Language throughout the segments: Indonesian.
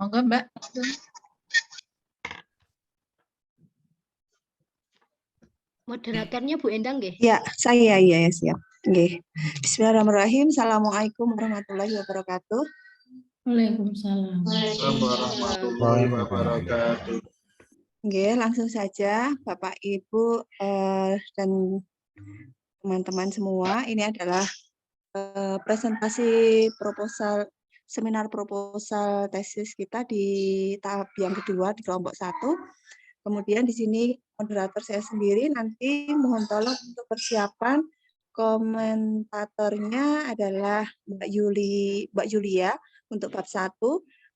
Monggo Mbak. Moderatornya Bu Endang nggih? Ya, saya ya siap. Nggih. Bismillahirrahmanirrahim. Assalamualaikum warahmatullahi wabarakatuh. Waalaikumsalam. Warahmatullahi wabarakatuh. Nggih, langsung saja Bapak Ibu dan teman-teman semua, ini adalah presentasi proposal seminar proposal tesis kita di tahap yang kedua di kelompok 1. Kemudian di sini moderator saya sendiri, nanti mohon tolong untuk persiapan komentatornya adalah Mbak Julia untuk bab 1,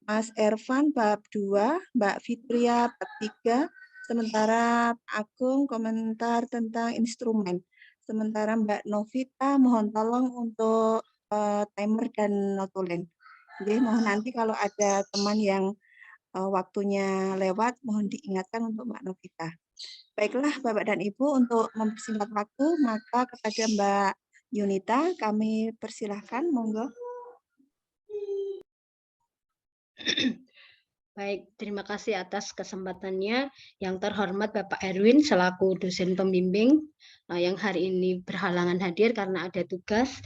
Mas Ervan bab 2, Mbak Fitria bab 3, sementara Pak Agung komentar tentang instrumen. Sementara Mbak Novita mohon tolong untuk timer dan notulen. Jadi mohon nanti kalau ada teman yang waktunya lewat, mohon diingatkan untuk Mbak Novita. Baiklah Bapak dan Ibu, untuk mempersingkat waktu, maka kepada Mbak Yunita kami persilahkan, monggo. Baik, terima kasih atas kesempatannya. Yang terhormat Bapak Erwin selaku dosen pembimbing yang hari ini berhalangan hadir karena ada tugas.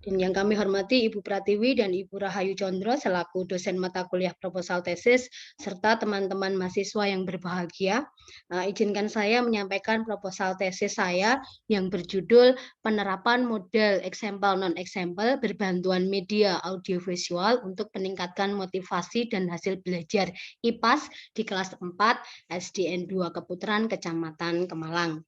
Dan yang kami hormati Ibu Pratiwi dan Ibu Rahayu Condro selaku dosen mata kuliah proposal tesis serta teman-teman mahasiswa yang berbahagia. Izinkan saya menyampaikan proposal tesis saya yang berjudul penerapan model eksempel non-eksempel berbantuan media audiovisual untuk meningkatkan motivasi dan hasil belajar IPAS di kelas 4 SDN 2 Keputaran Kecamatan Kemalang.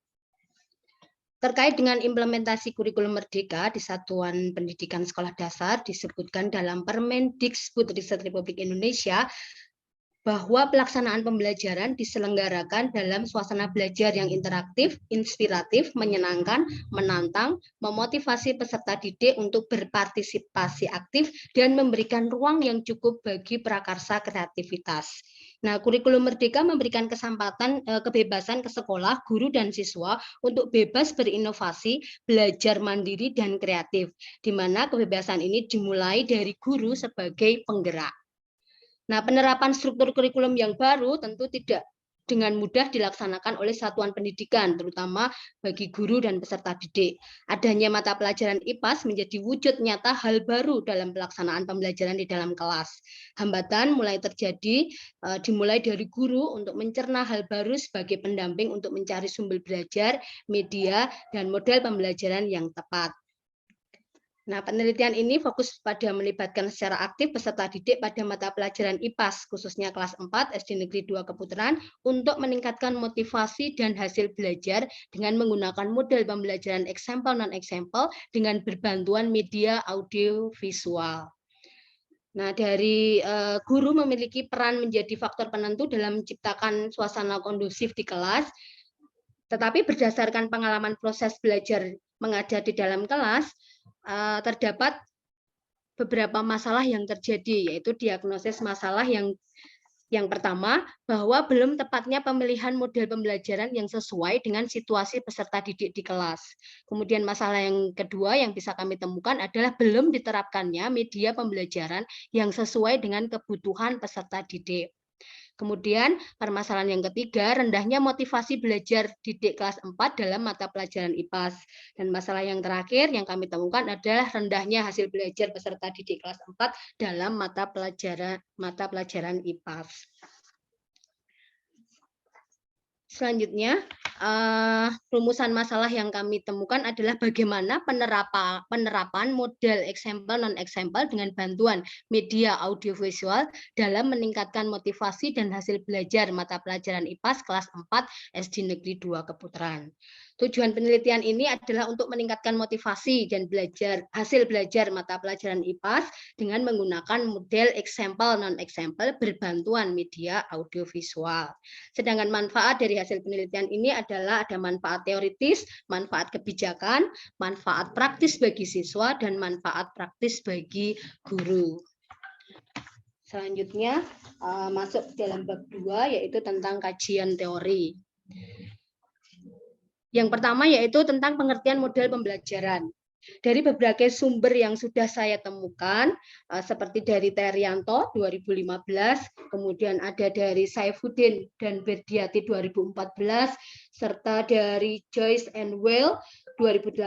Terkait dengan implementasi kurikulum merdeka di Satuan Pendidikan Sekolah Dasar disebutkan dalam Permendikbudristek Republik Indonesia bahwa pelaksanaan pembelajaran diselenggarakan dalam suasana belajar yang interaktif, inspiratif, menyenangkan, menantang, memotivasi peserta didik untuk berpartisipasi aktif dan memberikan ruang yang cukup bagi prakarsa kreativitas. Nah, kurikulum merdeka memberikan kesempatan kebebasan ke sekolah, guru dan siswa untuk bebas berinovasi, belajar mandiri dan kreatif, di mana kebebasan ini dimulai dari guru sebagai penggerak. Nah, penerapan struktur kurikulum yang baru tentu tidak dengan mudah dilaksanakan oleh satuan pendidikan, terutama bagi guru dan peserta didik. Adanya mata pelajaran IPAS menjadi wujud nyata hal baru dalam pelaksanaan pembelajaran di dalam kelas. Hambatan mulai terjadi dimulai dari guru untuk mencerna hal baru sebagai pendamping untuk mencari sumber belajar, media, dan model pembelajaran yang tepat. Nah, penelitian ini fokus pada melibatkan secara aktif peserta didik pada mata pelajaran IPAS, khususnya kelas 4 SD Negeri 2 Keputaran, untuk meningkatkan motivasi dan hasil belajar dengan menggunakan model pembelajaran eksempel non-eksempel dengan berbantuan media audio visual. Nah, dari guru memiliki peran menjadi faktor penentu dalam menciptakan suasana kondusif di kelas, tetapi berdasarkan pengalaman proses belajar mengajar di dalam kelas, terdapat beberapa masalah yang terjadi, yaitu diagnosis masalah yang pertama, bahwa belum tepatnya pemilihan model pembelajaran yang sesuai dengan situasi peserta didik di kelas. Kemudian masalah yang kedua yang bisa kami temukan adalah belum diterapkannya media pembelajaran yang sesuai dengan kebutuhan peserta didik. Kemudian permasalahan yang ketiga, rendahnya motivasi belajar didik kelas 4 dalam mata pelajaran IPAS. Dan masalah yang terakhir yang kami temukan adalah rendahnya hasil belajar peserta didik kelas 4 dalam mata pelajaran IPAS. Selanjutnya, rumusan masalah yang kami temukan adalah bagaimana penerapan model eksempel non-eksempel dengan bantuan media audiovisual dalam meningkatkan motivasi dan hasil belajar mata pelajaran IPAS kelas 4 SD Negeri 2 Keputaran. Tujuan penelitian ini adalah untuk meningkatkan motivasi dan hasil belajar mata pelajaran IPAS dengan menggunakan model eksempel non-eksempel berbantuan media audiovisual. Sedangkan manfaat dari hasil penelitian ini adalah ada manfaat teoritis, manfaat kebijakan, manfaat praktis bagi siswa, dan manfaat praktis bagi guru. Selanjutnya masuk dalam bab 2, yaitu tentang kajian teori. Yang pertama yaitu tentang pengertian model pembelajaran. Dari berbagai sumber yang sudah saya temukan, seperti dari Terianto 2015, kemudian ada dari Saifuddin dan Berdiati 2014, serta dari Joyce and Well 2018,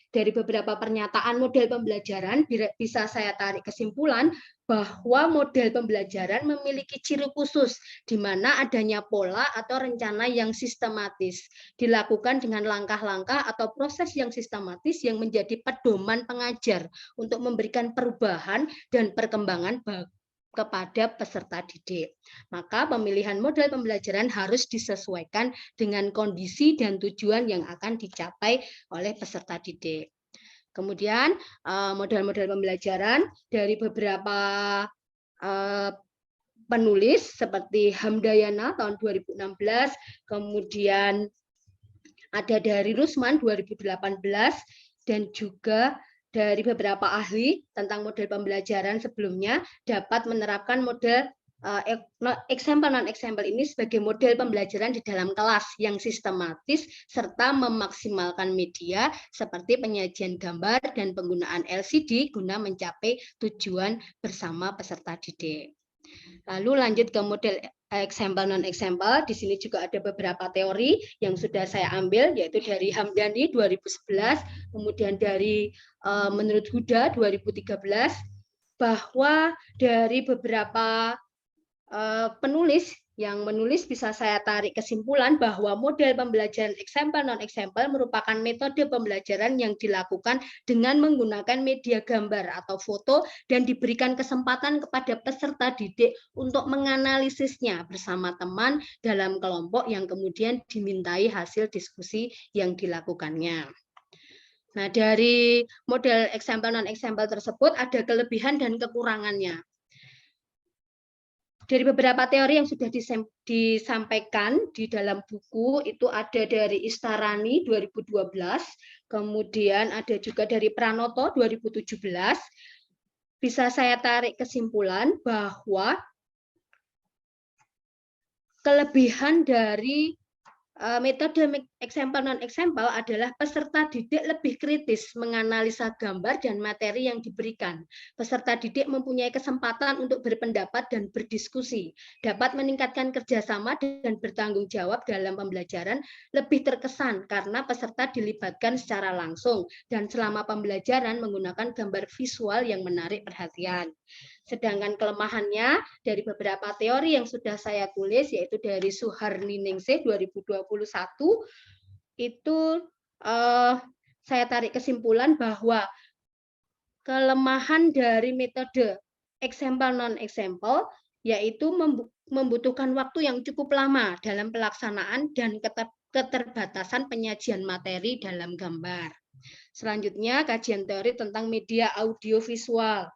dari beberapa pernyataan model pembelajaran bisa saya tarik kesimpulan bahwa model pembelajaran memiliki ciri khusus di mana adanya pola atau rencana yang sistematis, dilakukan dengan langkah-langkah atau proses yang sistematis yang menjadi pedoman pengajar untuk memberikan perubahan dan perkembangan kepada peserta didik. Maka pemilihan model pembelajaran harus disesuaikan dengan kondisi dan tujuan yang akan dicapai oleh peserta didik. Kemudian model-model pembelajaran dari beberapa penulis seperti Hamdayana tahun 2016, kemudian ada dari Rusman 2018, dan juga dari beberapa ahli tentang model pembelajaran sebelumnya dapat menerapkan model example non-example ini sebagai model pembelajaran di dalam kelas yang sistematis serta memaksimalkan media seperti penyajian gambar dan penggunaan LCD guna mencapai tujuan bersama peserta didik. Lalu lanjut ke model example non-example. Di sini juga ada beberapa teori yang sudah saya ambil, yaitu dari Hamdani 2011, kemudian dari menurut Huda 2013, bahwa dari beberapa penulis yang menulis bisa saya tarik kesimpulan bahwa model pembelajaran example non-example merupakan metode pembelajaran yang dilakukan dengan menggunakan media gambar atau foto dan diberikan kesempatan kepada peserta didik untuk menganalisisnya bersama teman dalam kelompok yang kemudian dimintai hasil diskusi yang dilakukannya. Nah, dari model example non-example tersebut ada kelebihan dan kekurangannya. Dari beberapa teori yang sudah disampaikan di dalam buku itu ada dari Istarani 2012, kemudian ada juga dari Pranoto 2017. Bisa saya tarik kesimpulan bahwa kelebihan dari metode example non-example adalah peserta didik lebih kritis menganalisa gambar dan materi yang diberikan. Peserta didik mempunyai kesempatan untuk berpendapat dan berdiskusi, dapat meningkatkan kerjasama dan bertanggung jawab dalam pembelajaran, lebih terkesan karena peserta dilibatkan secara langsung dan selama pembelajaran menggunakan gambar visual yang menarik perhatian. Sedangkan kelemahannya dari beberapa teori yang sudah saya tulis, yaitu dari Suharniningsih 2021, itu saya tarik kesimpulan bahwa kelemahan dari metode example non-example yaitu membutuhkan waktu yang cukup lama dalam pelaksanaan dan keterbatasan penyajian materi dalam gambar. Selanjutnya, kajian teori tentang media audiovisual.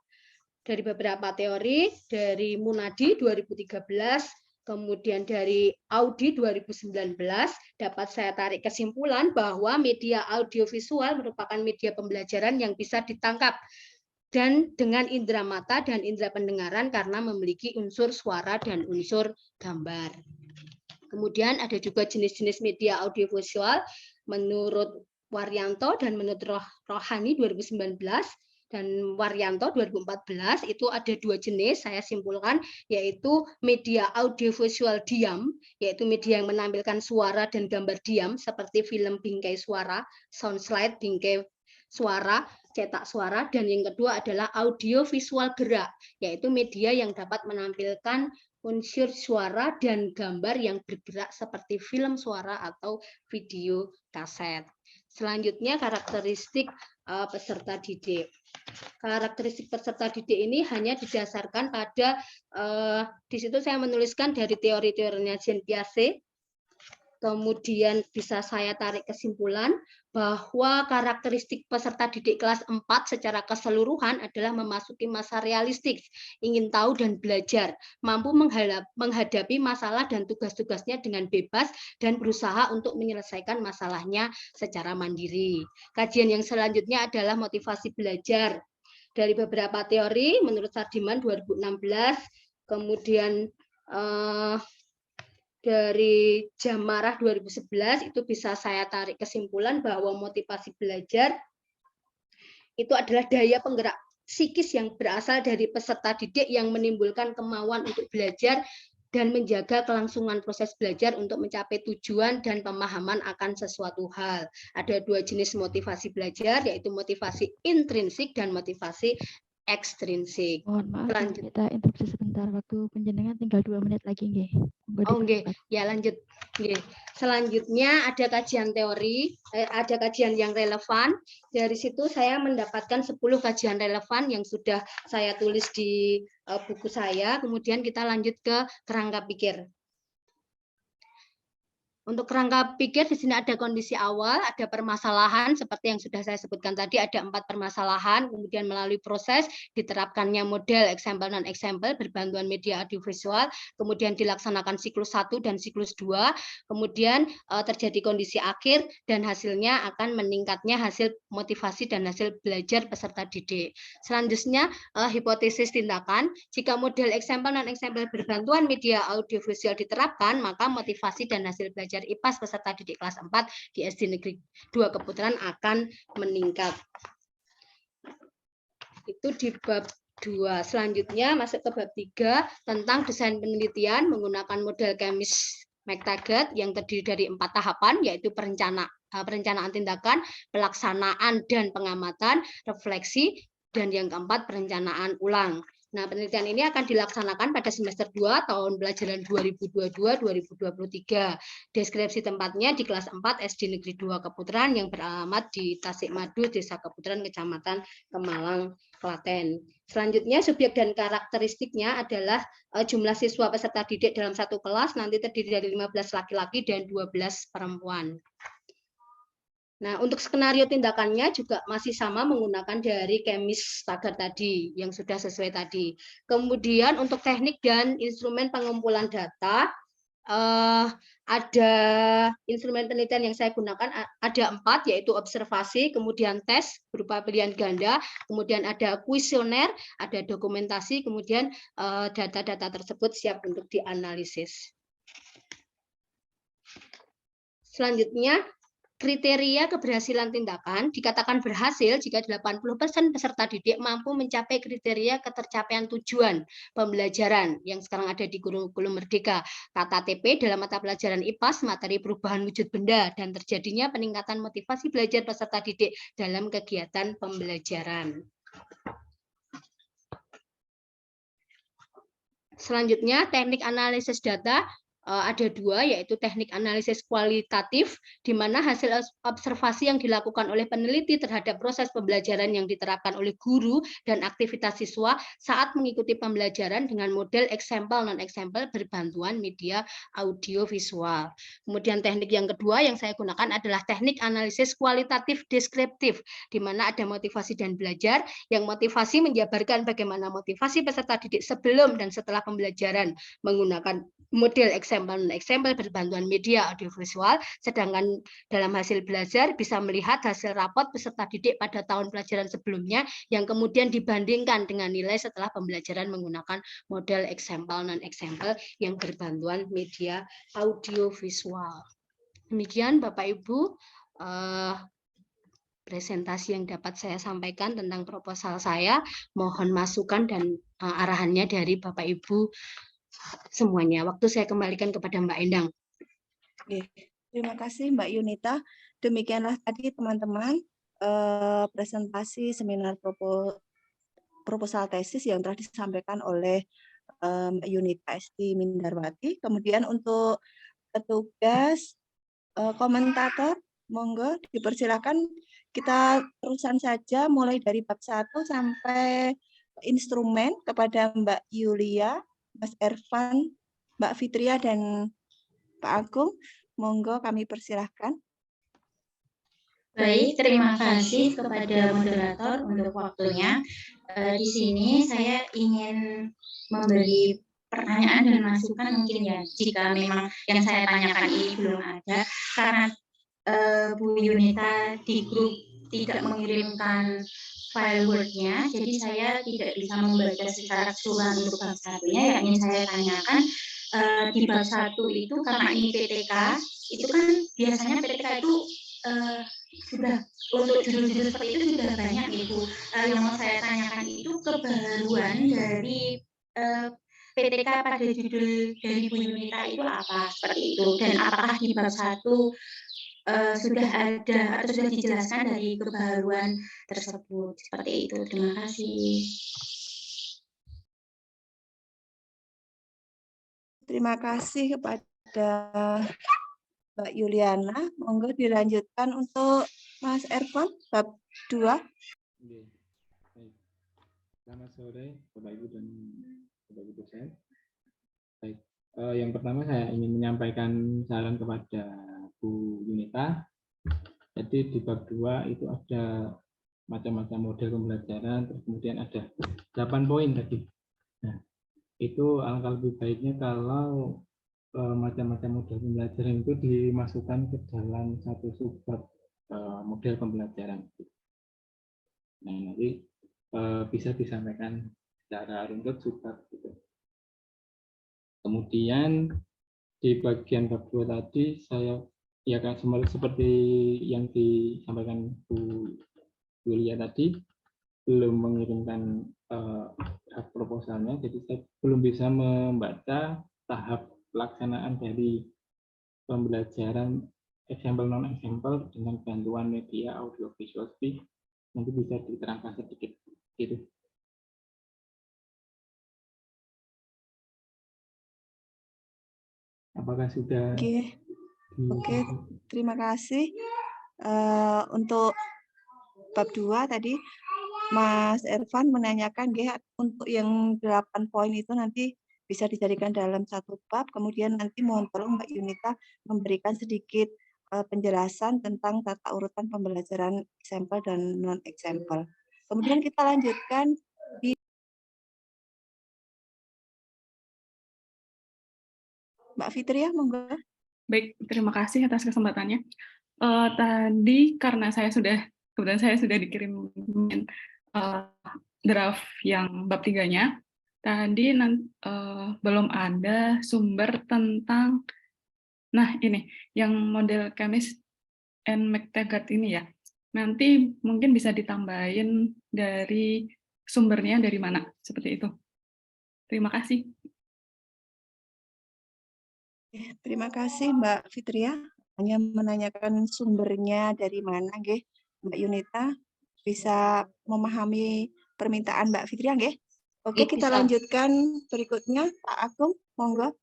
Dari beberapa teori, dari Munadi 2013, kemudian dari Audi 2019, dapat saya tarik kesimpulan bahwa media audiovisual merupakan media pembelajaran yang bisa ditangkap dan dengan indera mata dan indera pendengaran karena memiliki unsur suara dan unsur gambar. Kemudian ada juga jenis-jenis media audiovisual menurut Waryanto dan menurut Rohani 2019, dan Waryanto 2014 itu ada dua jenis saya simpulkan, yaitu media audiovisual diam, yaitu media yang menampilkan suara dan gambar diam seperti film bingkai suara, sound slide bingkai suara, cetak suara, dan yang kedua adalah audiovisual gerak, yaitu media yang dapat menampilkan unsur suara dan gambar yang bergerak seperti film suara atau video kaset. Selanjutnya karakteristik peserta didik. Karakteristik peserta didik ini hanya didasarkan pada di situ saya menuliskan dari teori-teorinya Jean Piaget. Kemudian bisa saya tarik kesimpulan bahwa karakteristik peserta didik kelas 4 secara keseluruhan adalah memasuki masa realistik, ingin tahu dan belajar, mampu menghadapi masalah dan tugas-tugasnya dengan bebas dan berusaha untuk menyelesaikan masalahnya secara mandiri. Kajian yang selanjutnya adalah motivasi belajar. Dari beberapa teori, menurut Sardiman 2016, kemudian dari Jamarah 2011 itu bisa saya tarik kesimpulan bahwa motivasi belajar itu adalah daya penggerak psikis yang berasal dari peserta didik yang menimbulkan kemauan untuk belajar dan menjaga kelangsungan proses belajar untuk mencapai tujuan dan pemahaman akan sesuatu hal. Ada 2 jenis motivasi belajar, yaitu motivasi intrinsik dan motivasi ekstrinsik. Mohon maaf, Lanjut. kita interupsi sebentar. Waktu penjenengan tinggal 2 menit lagi, nggih. Oh, nggih. Ya, lanjut. Nggih. Selanjutnya ada kajian teori, ada kajian yang relevan. Dari situ saya mendapatkan 10 kajian relevan yang sudah saya tulis di buku saya. Kemudian kita lanjut ke kerangka pikir. Untuk kerangka pikir di sini ada kondisi awal, ada permasalahan seperti yang sudah saya sebutkan tadi, ada 4 permasalahan, kemudian melalui proses diterapkannya model example non example berbantuan media audiovisual, kemudian dilaksanakan siklus 1 dan siklus 2, kemudian terjadi kondisi akhir dan hasilnya akan meningkatnya hasil motivasi dan hasil belajar peserta didik. Selanjutnya hipotesis tindakan, jika model example non example berbantuan media audiovisual diterapkan, maka motivasi dan hasil belajar IPAS peserta didik kelas 4 di SD Negeri 2 Keputaran akan meningkat. Itu di bab 2. Selanjutnya masuk ke bab 3 tentang desain penelitian menggunakan model Kemis-McTaggart yang terdiri dari 4 tahapan, yaitu perencanaan tindakan, pelaksanaan dan pengamatan, refleksi, dan yang keempat perencanaan ulang. Nah, penelitian ini akan dilaksanakan pada semester 2 tahun pelajaran 2022-2023. Deskripsi tempatnya di kelas 4 SD Negeri 2 Keputaran yang beralamat di Tasikmadu, Desa Keputaran, Kecamatan Kemalang, Klaten. Selanjutnya, subjek dan karakteristiknya adalah jumlah siswa peserta didik dalam satu kelas nanti terdiri dari 15 laki-laki dan 12 perempuan. Nah, untuk skenario tindakannya juga masih sama menggunakan dari Kemis-McTaggart tadi, yang sudah sesuai tadi. Kemudian untuk teknik dan instrumen pengumpulan data, ada instrumen penelitian yang saya gunakan, ada 4, yaitu observasi, kemudian tes berupa pilihan ganda, kemudian ada kuesioner, ada dokumentasi, kemudian data-data tersebut siap untuk dianalisis. Selanjutnya, kriteria keberhasilan tindakan dikatakan berhasil jika 80% peserta didik mampu mencapai kriteria ketercapaian tujuan pembelajaran yang sekarang ada di kurikulum Merdeka, KTP dalam mata pelajaran IPAS, materi perubahan wujud benda, dan terjadinya peningkatan motivasi belajar peserta didik dalam kegiatan pembelajaran. Selanjutnya, teknik analisis data. Ada 2, yaitu teknik analisis kualitatif, di mana hasil observasi yang dilakukan oleh peneliti terhadap proses pembelajaran yang diterapkan oleh guru dan aktivitas siswa saat mengikuti pembelajaran dengan model example non-example berbantuan media audiovisual. Kemudian teknik yang kedua yang saya gunakan adalah teknik analisis kualitatif deskriptif, di mana ada motivasi dan belajar, yang motivasi menjabarkan bagaimana motivasi peserta didik sebelum dan setelah pembelajaran menggunakan model example berbantuan media audiovisual, sedangkan dalam hasil belajar bisa melihat hasil rapot peserta didik pada tahun pelajaran sebelumnya yang kemudian dibandingkan dengan nilai setelah pembelajaran menggunakan model example non-example yang berbantuan media audiovisual. Demikian Bapak Ibu presentasi yang dapat saya sampaikan tentang proposal saya. Mohon masukan dan arahannya dari Bapak Ibu semuanya. Waktu saya kembalikan kepada Mbak Endang. Oke, terima kasih Mbak Yunita. Demikianlah tadi teman-teman presentasi seminar proposal tesis yang telah disampaikan oleh Mbak Yunita Esti Mindarwati. Kemudian untuk petugas komentator, monggo dipersilakan kita terusan saja mulai dari bab 1 sampai instrumen kepada Mbak Yulia, Mas Ervan, Mbak Fitria, dan Pak Agung. Monggo kami persilahkan. Baik, terima kasih kepada moderator untuk waktunya. Di sini saya ingin memberi pertanyaan dan masukan mungkin ya, jika memang yang saya tanyakan ini belum ada, karena Bu Yunita di grup tidak mengirimkan file Word-nya, jadi saya tidak bisa membaca secara keseluruhan untuk bab satunya. Yang ingin saya tanyakan, di bab 1 itu karena ini PTK, itu kan biasanya PTK itu sudah untuk judul-judul seperti itu sudah banyak Ibu. Yang mau saya tanyakan itu kebaruan dari PTK pada judul dari Bu Yunita itu apa seperti itu, dan apakah di bab 1 sudah ada atau sudah dijelaskan dari kebaruan tersebut seperti itu. Terima kasih. Terima kasih kepada Mbak Yuliana. Monggo dilanjutkan untuk Mas Ervan, bab 2. Oke. Baik. Selamat sore Bapak Ibu dan Bapak Ibu dosen. Baik. Yang pertama saya ingin menyampaikan saran kepada Bu Yunita. Jadi di bab 2 itu ada macam-macam model pembelajaran, terus kemudian ada 8 poin tadi. Nah, itu alangkah lebih baiknya kalau macam-macam model pembelajaran itu dimasukkan ke dalam satu subbab model pembelajaran. Nah, nanti bisa disampaikan secara runtut subbab gitu. Kemudian di bagian bab 2 tadi saya ya kan seperti yang disampaikan Bu Yulia tadi, belum mengirimkan draft proposalnya, jadi saya belum bisa membaca tahap pelaksanaan dari pembelajaran example non example dengan bantuan media audio visual speech. Nanti bisa diterangkan sedikit gitu. Apakah sudah? Oke, terima kasih. Untuk bab 2 tadi Mas Ervan menanyakan untuk yang 8 poin itu nanti bisa dijadikan dalam satu bab, kemudian nanti mohon tolong Mbak Yunita memberikan sedikit penjelasan tentang tata urutan pembelajaran example dan non example. Kemudian kita lanjutkan di Mbak Fitria, monggo. Baik, terima kasih atas kesempatannya. Tadi karena kebetulan saya sudah dikirim draft yang bab 3-nya. Tadi belum ada sumber tentang, nah ini, yang model Chemist and McTaggart ini ya. Nanti mungkin bisa ditambahin dari sumbernya dari mana, seperti itu. Terima kasih. Terima kasih Mbak Fitria. Hanya menanyakan sumbernya dari mana, nggih. Mbak Yunita bisa memahami permintaan Mbak Fitria, nggih. Oke, kita lanjutkan berikutnya, Pak Agung, monggo.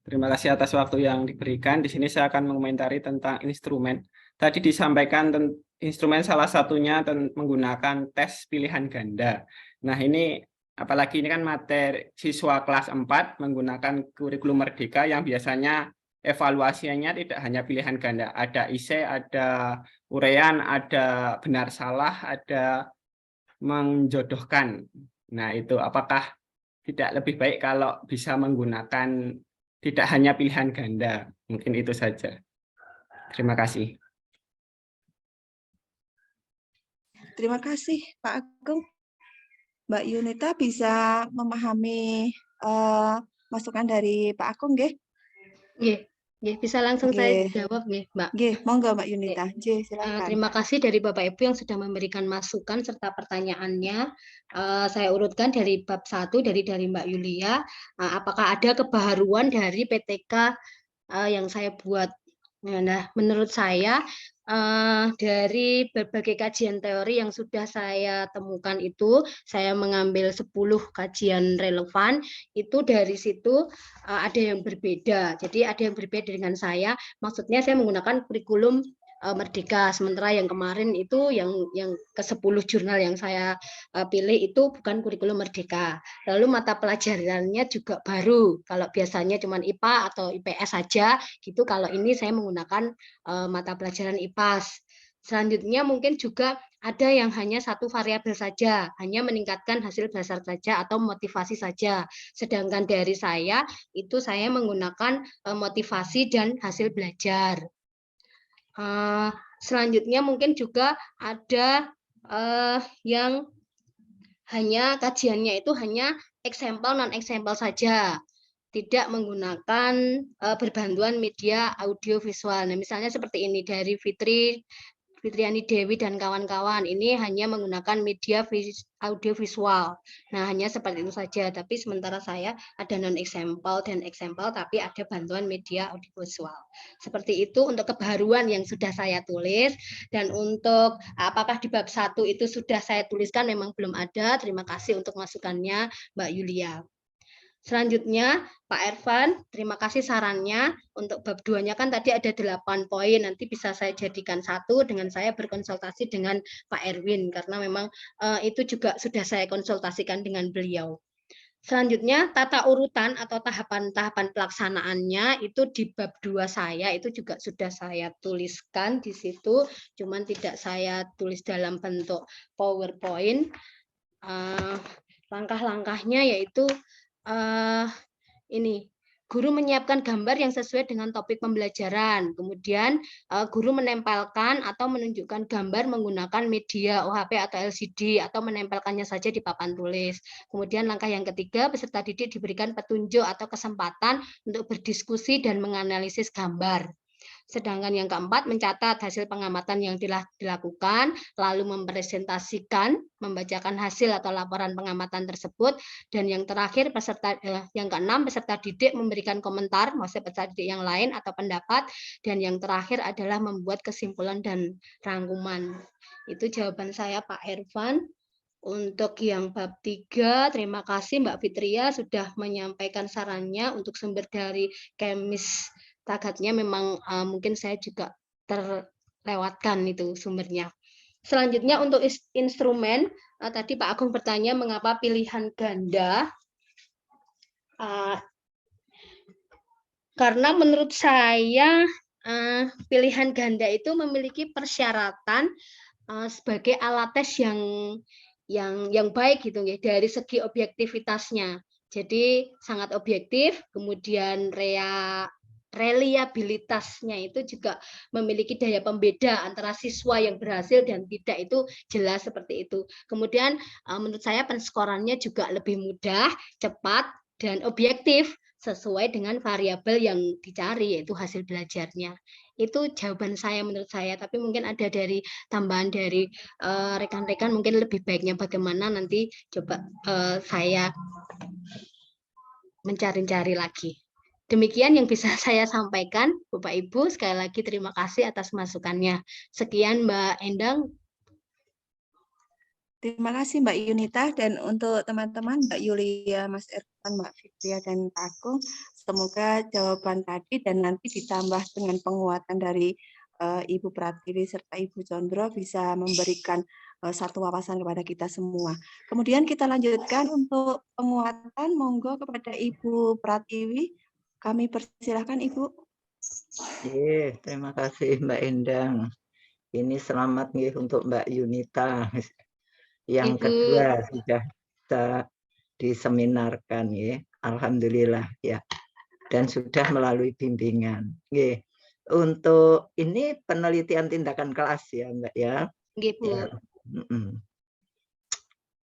Terima kasih atas waktu yang diberikan. Di sini saya akan mengomentari tentang instrumen. Tadi disampaikan instrumen salah satunya menggunakan tes pilihan ganda. Nah, ini apalagi ini kan materi siswa kelas 4 menggunakan kurikulum Merdeka yang biasanya evaluasinya tidak hanya pilihan ganda, ada IC, ada uraian, ada benar salah, ada menjodohkan. Nah, itu apakah tidak lebih baik kalau bisa menggunakan tidak hanya pilihan ganda? Mungkin itu saja. Terima kasih. Terima kasih Pak Agung. Mbak Yunita bisa memahami masukan dari Pak Agung, nggih? Nggih, bisa langsung saya jawab nggih, Mbak. Nggih, monggo Mbak Yunita. Silakan. Terima kasih dari Bapak Ibu yang sudah memberikan masukan serta pertanyaannya. Saya urutkan dari bab 1 dari Mbak Yulia. Apakah ada kebaharuan dari PTK yang saya buat? Nah, menurut saya dari berbagai kajian teori yang sudah saya temukan itu, saya mengambil 10 kajian relevan, itu dari situ ada yang berbeda. Jadi ada yang berbeda dengan saya, maksudnya saya menggunakan kurikulum Merdeka, sementara yang kemarin itu yang ke-10 jurnal yang saya pilih itu bukan kurikulum Merdeka. Lalu mata pelajarannya juga baru, kalau biasanya cuma IPA atau IPS saja gitu, kalau ini saya menggunakan mata pelajaran IPAS. Selanjutnya mungkin juga ada yang hanya satu variabel saja, hanya meningkatkan hasil dasar saja atau motivasi saja. Sedangkan dari saya itu saya menggunakan motivasi dan hasil belajar. Selanjutnya mungkin juga ada yang hanya kajiannya itu hanya example non example saja. tidak menggunakan berbantuan media audiovisual. Nah, misalnya seperti ini dari Fitriani Dewi dan kawan-kawan, ini hanya menggunakan media audiovisual. Nah, hanya seperti itu saja. Tapi sementara saya ada non-example dan example, tapi ada bantuan media audiovisual. Seperti itu untuk kebaruan yang sudah saya tulis. Dan untuk apakah di bab 1 itu sudah saya tuliskan, memang belum ada. Terima kasih untuk masukannya, Mbak Yulia. Selanjutnya, Pak Ervan, terima kasih sarannya. Untuk bab 2-nya kan tadi ada 8 poin, nanti bisa saya jadikan 1 dengan saya berkonsultasi dengan Pak Erwin, karena memang itu juga sudah saya konsultasikan dengan beliau. Selanjutnya, tata urutan atau tahapan-tahapan pelaksanaannya itu di bab 2 saya, itu juga sudah saya tuliskan di situ, cuman tidak saya tulis dalam bentuk PowerPoint. Langkah-langkahnya yaitu ini, guru menyiapkan gambar yang sesuai dengan topik pembelajaran. Kemudian guru menempelkan atau menunjukkan gambar menggunakan media OHP atau LCD atau menempelkannya saja di papan tulis. Kemudian langkah yang ketiga, peserta didik diberikan petunjuk atau kesempatan untuk berdiskusi dan menganalisis gambar. Sedangkan yang keempat, mencatat hasil pengamatan yang telah dilakukan, lalu mempresentasikan, membacakan hasil atau laporan pengamatan tersebut, dan yang terakhir, yang keenam, peserta didik memberikan komentar, maksudnya peserta didik yang lain atau pendapat, dan yang terakhir adalah membuat kesimpulan dan rangkuman. Itu jawaban saya, Pak Ervan. Untuk yang bab 3, terima kasih Mbak Fitria sudah menyampaikan sarannya. Untuk sumber dari Kemis Tagatnya memang mungkin saya juga terlewatkan itu sumbernya. Selanjutnya untuk instrumen, tadi Pak Agung bertanya mengapa pilihan ganda. Karena menurut saya pilihan ganda itu memiliki persyaratan sebagai alat tes yang baik gitu ya, dari segi objektivitasnya. Jadi sangat objektif, kemudian reliabilitasnya itu juga memiliki daya pembeda antara siswa yang berhasil dan tidak, itu jelas seperti itu. Kemudian menurut saya penskorannya juga lebih mudah, cepat, dan objektif sesuai dengan variabel yang dicari, yaitu hasil belajarnya. Itu jawaban saya menurut saya, tapi mungkin ada dari tambahan dari rekan-rekan, mungkin lebih baiknya bagaimana, nanti coba saya mencari-cari lagi. Demikian yang bisa saya sampaikan, Bapak Ibu. Sekali lagi terima kasih atas masukannya. Sekian Mbak Endang. Terima kasih Mbak Yunita, dan untuk teman-teman Mbak Yulia, Mas Ervan, Mbak Fitria, dan Pak Agung, semoga jawaban tadi dan nanti ditambah dengan penguatan dari Ibu Pratiwi serta Ibu Condro bisa memberikan satu wawasan kepada kita semua. Kemudian kita lanjutkan untuk penguatan, monggo kepada Ibu Pratiwi. Kami persilahkan Ibu. Terima kasih Mbak Endang. Ini selamat nih untuk Mbak Yunita. Yang Ibu. kedua sudah bisa diseminarkan ya. Alhamdulillah ya. Dan sudah melalui bimbingan. Untuk ini penelitian tindakan kelas ya Mbak ya. Ya.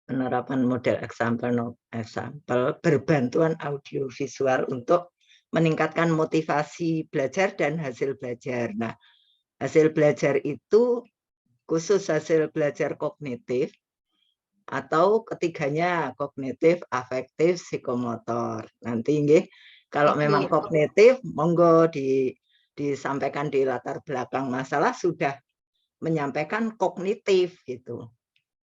Penerapan model example berbantuan audiovisual untuk meningkatkan motivasi belajar dan hasil belajar. Nah, hasil belajar itu khusus hasil belajar kognitif atau ketiganya kognitif, afektif, psikomotor. Nanti nggih, kalau memang kognitif, monggo disampaikan di latar belakang masalah sudah menyampaikan kognitif gitu.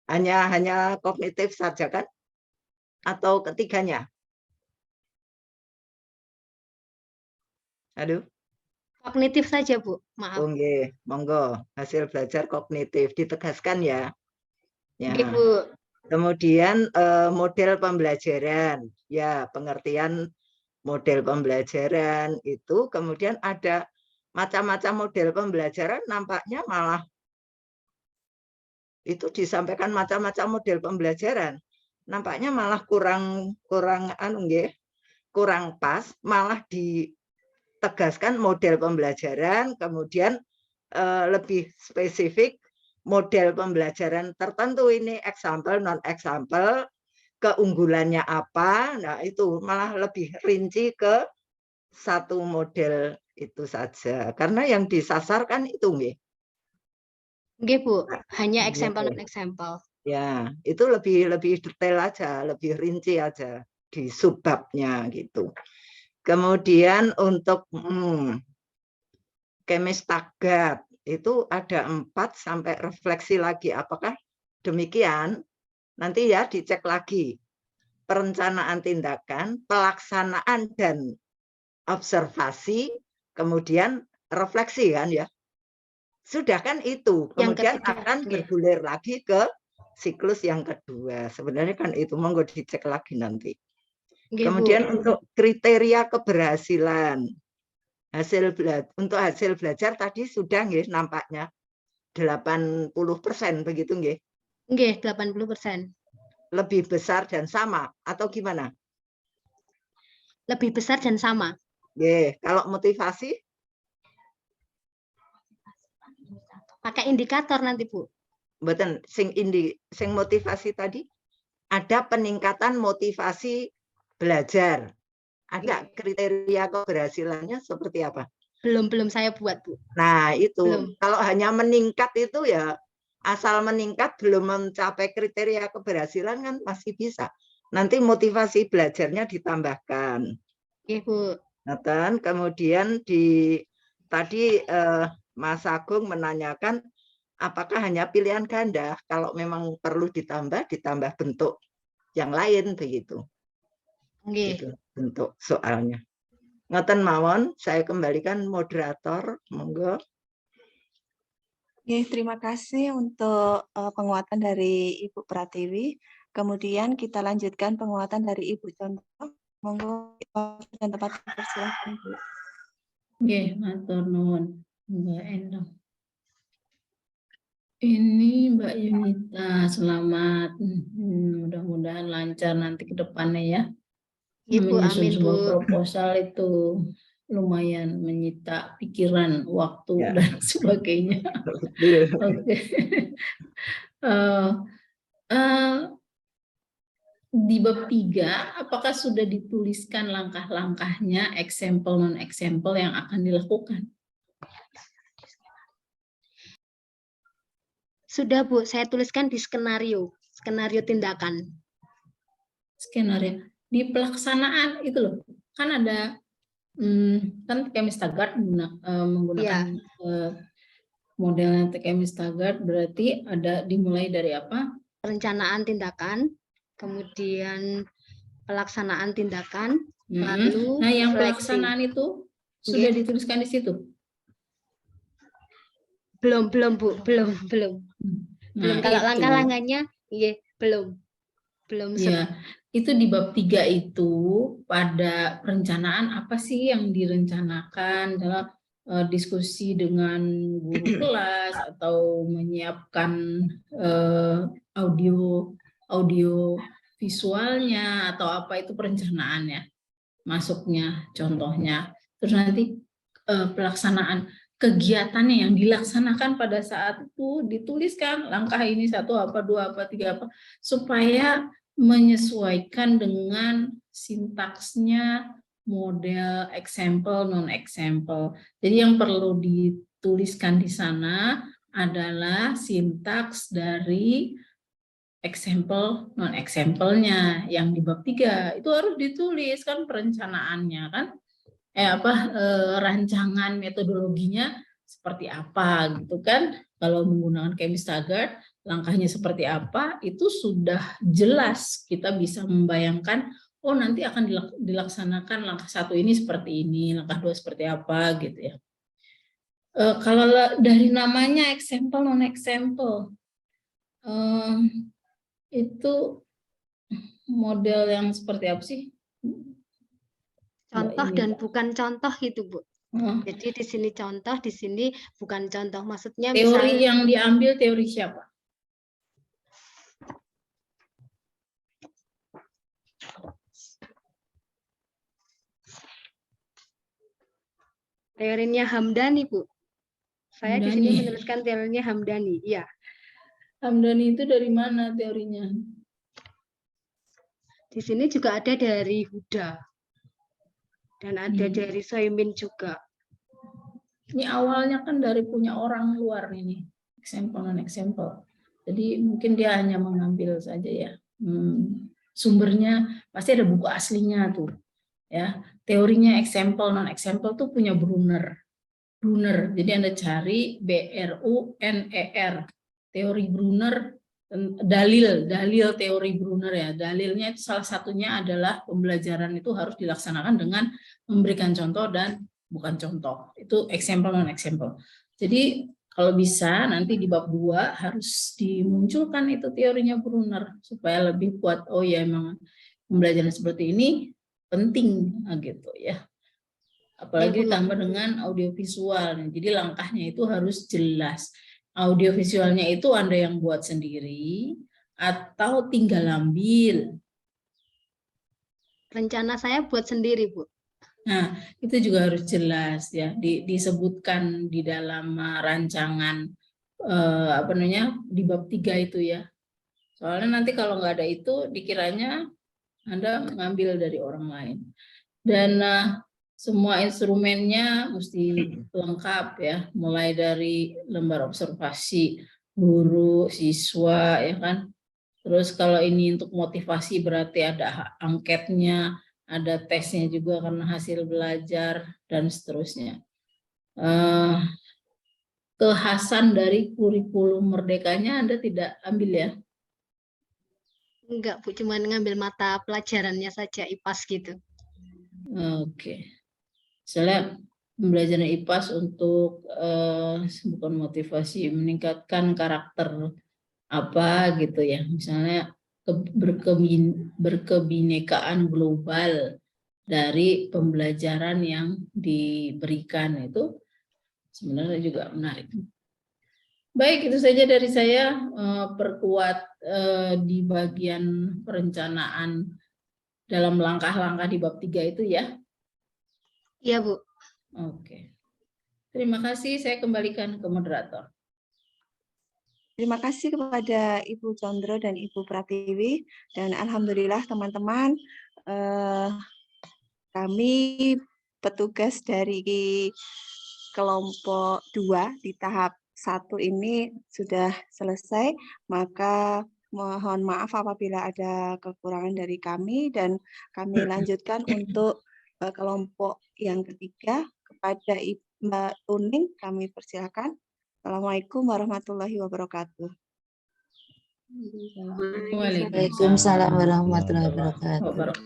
Hanya kognitif saja kan? Atau ketiganya? Aduh. Kognitif saja, Bu. Maaf. Oke, monggo. Hasil belajar kognitif ditegaskan ya. Ya. Ibu. Kemudian model pembelajaran. Ya, pengertian model pembelajaran itu kemudian ada macam-macam model pembelajaran, nampaknya malah itu disampaikan macam-macam model pembelajaran. Nampaknya malah kurang pas, malah ditegaskan model pembelajaran, kemudian lebih spesifik model pembelajaran tertentu, ini example, non example, keunggulannya apa. Nah, itu malah lebih rinci ke satu model itu saja. Karena yang disasar kan itu nggih. Nggih, Bu. Hanya Iya. example non example. Ya, itu lebih detail aja, lebih rinci aja di subbabnya gitu. Kemudian untuk Chemistagat itu ada 4 sampai refleksi lagi. Apakah demikian? Nanti ya dicek lagi. Perencanaan tindakan, pelaksanaan dan observasi, kemudian refleksi kan ya. Sudah kan itu. Kemudian akan bergulir lagi ke siklus yang kedua. Sebenarnya kan itu, monggo dicek lagi nanti. Kemudian untuk kriteria keberhasilan. Untuk hasil belajar tadi sudah nggih nampaknya 80% begitu nggih. Nggih, 80%. Lebih besar dan sama atau gimana? Lebih besar dan sama. Nggih, kalau motivasi pakai indikator nanti, Bu. Mboten sing motivasi tadi ada peningkatan motivasi belajar. Ada kriteria keberhasilannya seperti apa? Belum saya buat, Bu. Nah, itu. Belum. Kalau hanya meningkat itu ya asal meningkat belum mencapai kriteria keberhasilan kan masih bisa. Nanti motivasi belajarnya ditambahkan. Iya, Bu. Nah, kemudian tadi Mas Agung menanyakan apakah hanya pilihan ganda, kalau memang perlu ditambah bentuk yang lain begitu. Itu bentuk soalnya. Ngoten mawon, saya kembalikan moderator, monggo. Terima kasih untuk penguatan dari Ibu Pratiwi. Kemudian kita lanjutkan penguatan dari Ibu Contoh. Monggo dan tempat dipersilakan, Bu. Nggih, matur nuwun Mbak Endang. Ini Mbak Yunita, selamat. Mudah-mudahan lancar nanti ke depannya ya. Ibu, Menyusun amin, sebuah Bu. proposal itu lumayan menyita pikiran, waktu, Ya. dan sebagainya. Oke. Di bab 3, apakah sudah dituliskan langkah-langkahnya, example non-example yang akan dilakukan? Sudah, Bu. Saya tuliskan di skenario tindakan. Skenario. Di pelaksanaan itu loh, kan ada, kan Chemistagat menggunakan modelnya Chemistagat, berarti ada dimulai dari apa? Perencanaan tindakan, kemudian pelaksanaan tindakan, lalu nah yang refleksi. pelaksanaan itu sudah dituliskan di situ? Belum, Bu. Belum. Nah, Kalau langkah-langkahnya, belum. Ya, itu di bab 3 itu pada perencanaan apa sih yang direncanakan dalam diskusi dengan guru kelas atau menyiapkan audio visualnya atau apa itu perencanaannya, masuknya, contohnya. Terus nanti pelaksanaan kegiatannya yang dilaksanakan pada saat itu dituliskan langkah ini 1 apa 2 apa 3 apa supaya menyesuaikan dengan sintaksnya model example non example. Jadi yang perlu dituliskan di sana adalah sintaks dari example non example-nya yang di bab 3 itu harus ditulis kan perencanaannya kan. Rancangan metodologinya seperti apa gitu kan. Kalau menggunakan Chemistagat langkahnya seperti apa itu sudah jelas, kita bisa membayangkan oh nanti akan dilaksanakan langkah 1 ini seperti ini, langkah 2 seperti apa gitu ya. Kalau dari namanya example non example itu model yang seperti apa sih? Contoh dan bukan contoh gitu, Bu. Jadi di sini contoh, di sini bukan contoh. Maksudnya teori yang diambil teori siapa? Teorinya Hamdani, Bu. Saya di sini menuliskan teorinya Hamdani. Iya. Hamdani itu dari mana teorinya? Di sini juga ada dari Huda. Dan ada dari Soimin juga. Ini awalnya kan dari punya orang luar ini, example non example. Jadi mungkin dia hanya mengambil saja ya. Sumbernya pasti ada buku aslinya tuh. Ya, teorinya example non example tuh punya Brunner. Jadi Anda cari BRUNER. Teori Brunner, dalil teori Brunner ya. Dalilnya itu salah satunya adalah pembelajaran itu harus dilaksanakan dengan memberikan contoh dan bukan contoh. Itu example non example. Jadi kalau bisa nanti di bab 2 harus dimunculkan itu teorinya Brunner supaya lebih kuat. Oh ya, emang pembelajaran seperti ini penting gitu ya. Apalagi ditambah dengan audiovisual. Jadi langkahnya itu harus jelas. Audiovisualnya itu Anda yang buat sendiri atau tinggal ambil. Rencana saya buat sendiri, Bu. Nah, itu juga harus jelas ya, disebutkan di dalam rancangan di bab 3 itu ya. Soalnya nanti kalau nggak ada itu dikiranya Anda ngambil dari orang lain. Dan semua instrumennya mesti lengkap ya, mulai dari lembar observasi guru, siswa ya kan. Terus kalau ini untuk motivasi berarti ada angketnya, ada tesnya juga karena hasil belajar dan seterusnya. Kekhasan dari kurikulum merdekanya Anda tidak ambil ya? Enggak, Bu, cuma ngambil mata pelajarannya saja, IPAS gitu. Oke. Misalnya pembelajaran IPAS untuk bukan motivasi, meningkatkan karakter apa gitu ya. Misalnya berkebinekaan global dari pembelajaran yang diberikan itu sebenarnya juga menarik. Baik, itu saja dari saya. Perkuat di bagian perencanaan dalam langkah-langkah di bab 3 itu ya. Iya, Bu. Oke. Terima kasih, saya kembalikan ke moderator. Terima kasih kepada Ibu Condro dan Ibu Pratiwi. Dan alhamdulillah teman-teman, kami petugas dari kelompok 2 di tahap 1 ini sudah selesai. Maka mohon maaf apabila ada kekurangan dari kami, dan kami lanjutkan untuk kelompok yang ketiga. Kepada Mbak Tuning kami persilakan. Assalamualaikum warahmatullahi wabarakatuh. Waalaikumsalam warahmatullahi wabarakatuh.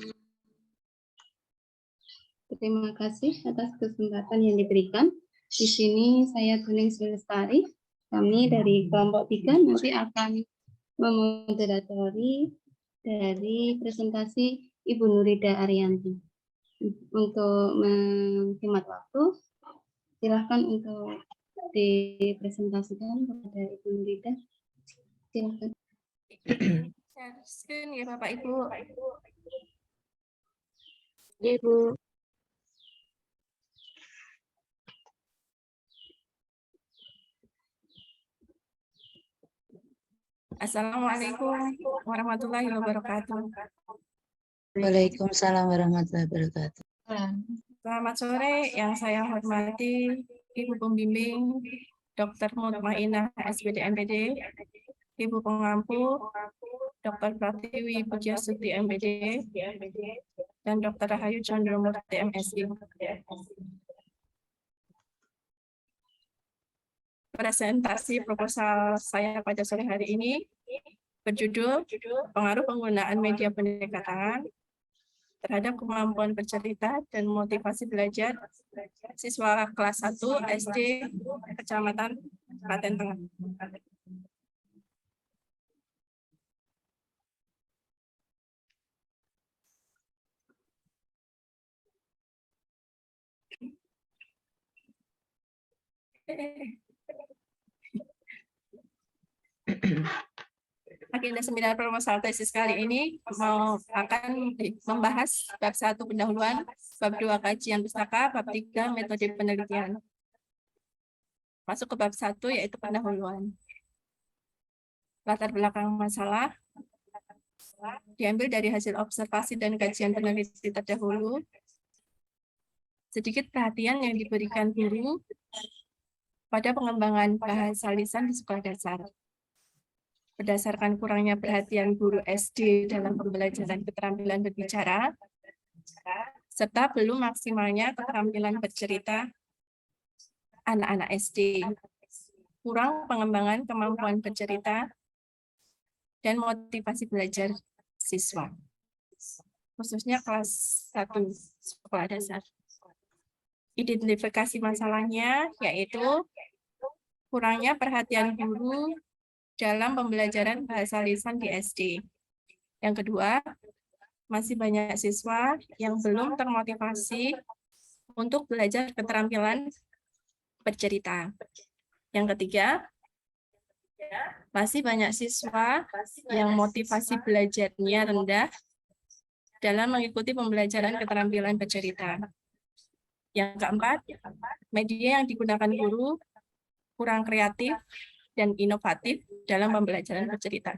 Terima kasih atas kesempatan yang diberikan. Di sini saya Tuning Sri Lestari. Kami dari kelompok 3 nanti akan memoderatori dari presentasi Ibu Nurida Ariyanti. Untuk menghemat waktu, silahkan untuk dipresentasikan kepada Ibu Nurida. Silahkan. Share screen ya Bapak Ibu. Ya, Bu. Assalamualaikum warahmatullahi wabarakatuh. Waalaikumsalam warahmatullahi wabarakatuh. Selamat sore, yang saya hormati Ibu Pembimbing Dr. Mutmainah SPD MPD, Ibu Pengampu Dr. Pratiwi Pujiastuti MPD, dan Dr. Rahayu Condromurti MSI. Presentasi proposal saya pada sore hari ini berjudul Pengaruh Penggunaan Media Pendekatan terhadap Kemampuan Bercerita dan Motivasi Belajar Siswa Kelas 1 SD Kecamatan Klaten Tengah. Agenda seminar proposal tesis kali ini akan membahas bab 1 pendahuluan, bab 2 kajian pustaka, bab 3 metode penelitian. Masuk ke bab 1 yaitu pendahuluan. Latar belakang masalah. diambil dari hasil observasi dan kajian peneliti terdahulu. Sedikit perhatian yang diberikan guru pada pengembangan bahasa lisan di sekolah dasar. Berdasarkan kurangnya perhatian guru SD dalam pembelajaran keterampilan berbicara, serta belum maksimalnya keterampilan bercerita anak-anak SD, kurang pengembangan kemampuan bercerita, dan motivasi belajar siswa, khususnya kelas 1 sekolah dasar. Identifikasi masalahnya yaitu kurangnya perhatian guru dalam pembelajaran bahasa lisan di SD. Yang kedua, masih banyak siswa yang belum termotivasi untuk belajar keterampilan bercerita. Yang ketiga, masih banyak siswa yang motivasi belajarnya rendah dalam mengikuti pembelajaran keterampilan bercerita. Yang keempat, media yang digunakan guru kurang kreatif dan inovatif dalam pembelajaran bercerita.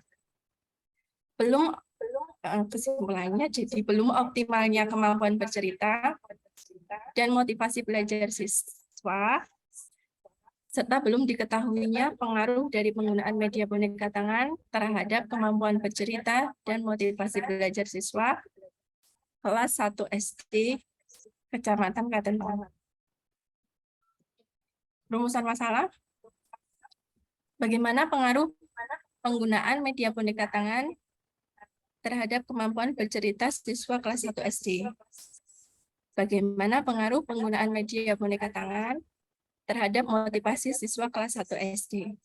Kesimpulannya, jadi belum optimalnya kemampuan bercerita dan motivasi belajar siswa, serta belum diketahuinya pengaruh dari penggunaan media boneka tangan terhadap kemampuan bercerita dan motivasi belajar siswa kelas 1 SD Kecamatan Katentang. Rumusan masalah. Bagaimana pengaruh penggunaan media boneka tangan terhadap kemampuan bercerita siswa kelas 1 SD? Bagaimana pengaruh penggunaan media boneka tangan terhadap motivasi siswa kelas 1 SD?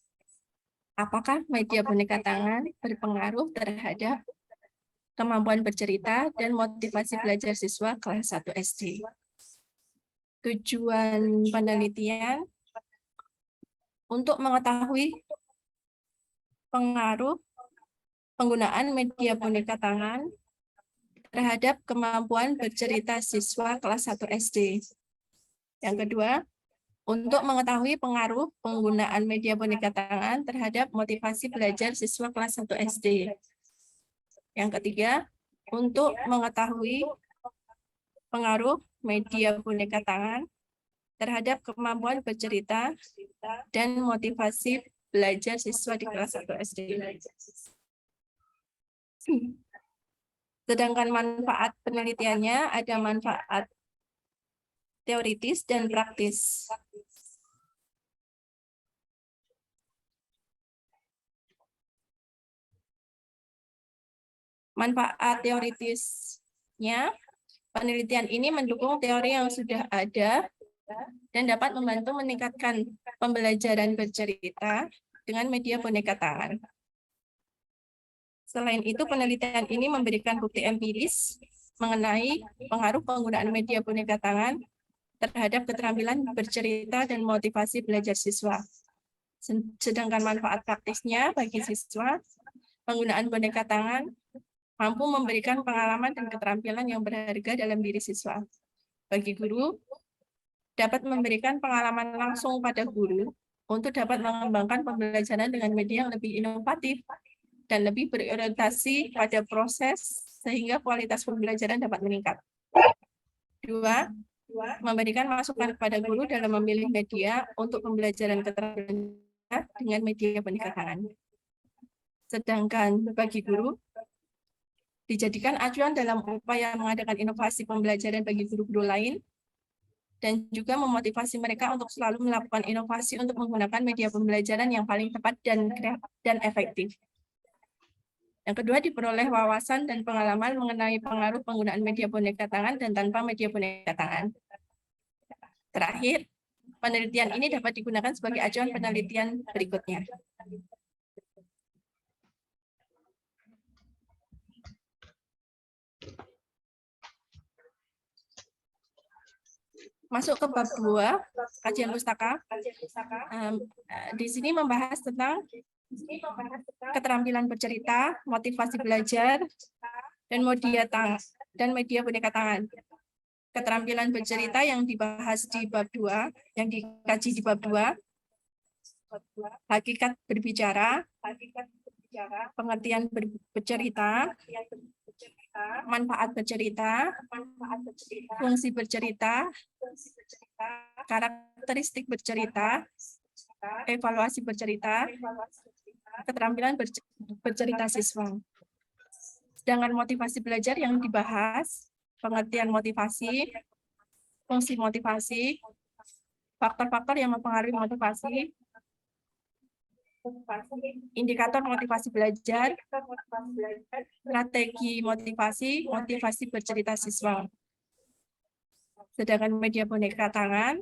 Apakah media boneka tangan berpengaruh terhadap kemampuan bercerita dan motivasi belajar siswa kelas 1 SD? Tujuan penelitian untuk mengetahui pengaruh penggunaan media boneka tangan terhadap kemampuan bercerita siswa kelas 1 SD. Yang kedua, untuk mengetahui pengaruh penggunaan media boneka tangan terhadap motivasi belajar siswa kelas 1 SD. Yang ketiga, untuk mengetahui pengaruh media boneka tangan terhadap kemampuan bercerita dan motivasi belajar siswa di kelas 1 SD. Sedangkan manfaat penelitiannya ada manfaat teoritis dan praktis. Manfaat teoritisnya, penelitian ini mendukung teori yang sudah ada dan dapat membantu meningkatkan pembelajaran bercerita dengan media boneka tangan. Selain itu, penelitian ini memberikan bukti empiris mengenai pengaruh penggunaan media boneka tangan terhadap keterampilan bercerita dan motivasi belajar siswa. Sedangkan manfaat praktisnya bagi siswa, penggunaan boneka tangan mampu memberikan pengalaman dan keterampilan yang berharga dalam diri siswa. Bagi guru, dapat memberikan pengalaman langsung pada guru untuk dapat mengembangkan pembelajaran dengan media yang lebih inovatif dan lebih berorientasi pada proses sehingga kualitas pembelajaran dapat meningkat. Dua, memberikan masukan kepada guru dalam memilih media untuk pembelajaran keterampilan dengan media boneka tangan. Sedangkan bagi guru, dijadikan acuan dalam upaya mengadakan inovasi pembelajaran bagi guru-guru lain, dan juga memotivasi mereka untuk selalu melakukan inovasi untuk menggunakan media pembelajaran yang paling tepat dan efektif. Yang kedua, diperoleh wawasan dan pengalaman mengenai pengaruh penggunaan media boneka tangan dan tanpa media boneka tangan. Terakhir, penelitian ini dapat digunakan sebagai acuan penelitian berikutnya. Masuk ke bab 2, kajian pustaka. Di sini membahas tentang keterampilan bercerita, motivasi belajar, dan media boneka tangan. Keterampilan bercerita yang dibahas di bab 2, yang dikaji di bab 2, hakikat berbicara, pengertian bercerita, manfaat bercerita, fungsi bercerita, karakteristik bercerita, evaluasi bercerita, keterampilan bercerita siswa. Sedangkan motivasi belajar yang dibahas, pengertian motivasi, fungsi motivasi, faktor-faktor yang mempengaruhi motivasi, indikator motivasi belajar, strategi motivasi, motivasi bercerita siswa. Sedangkan media boneka tangan,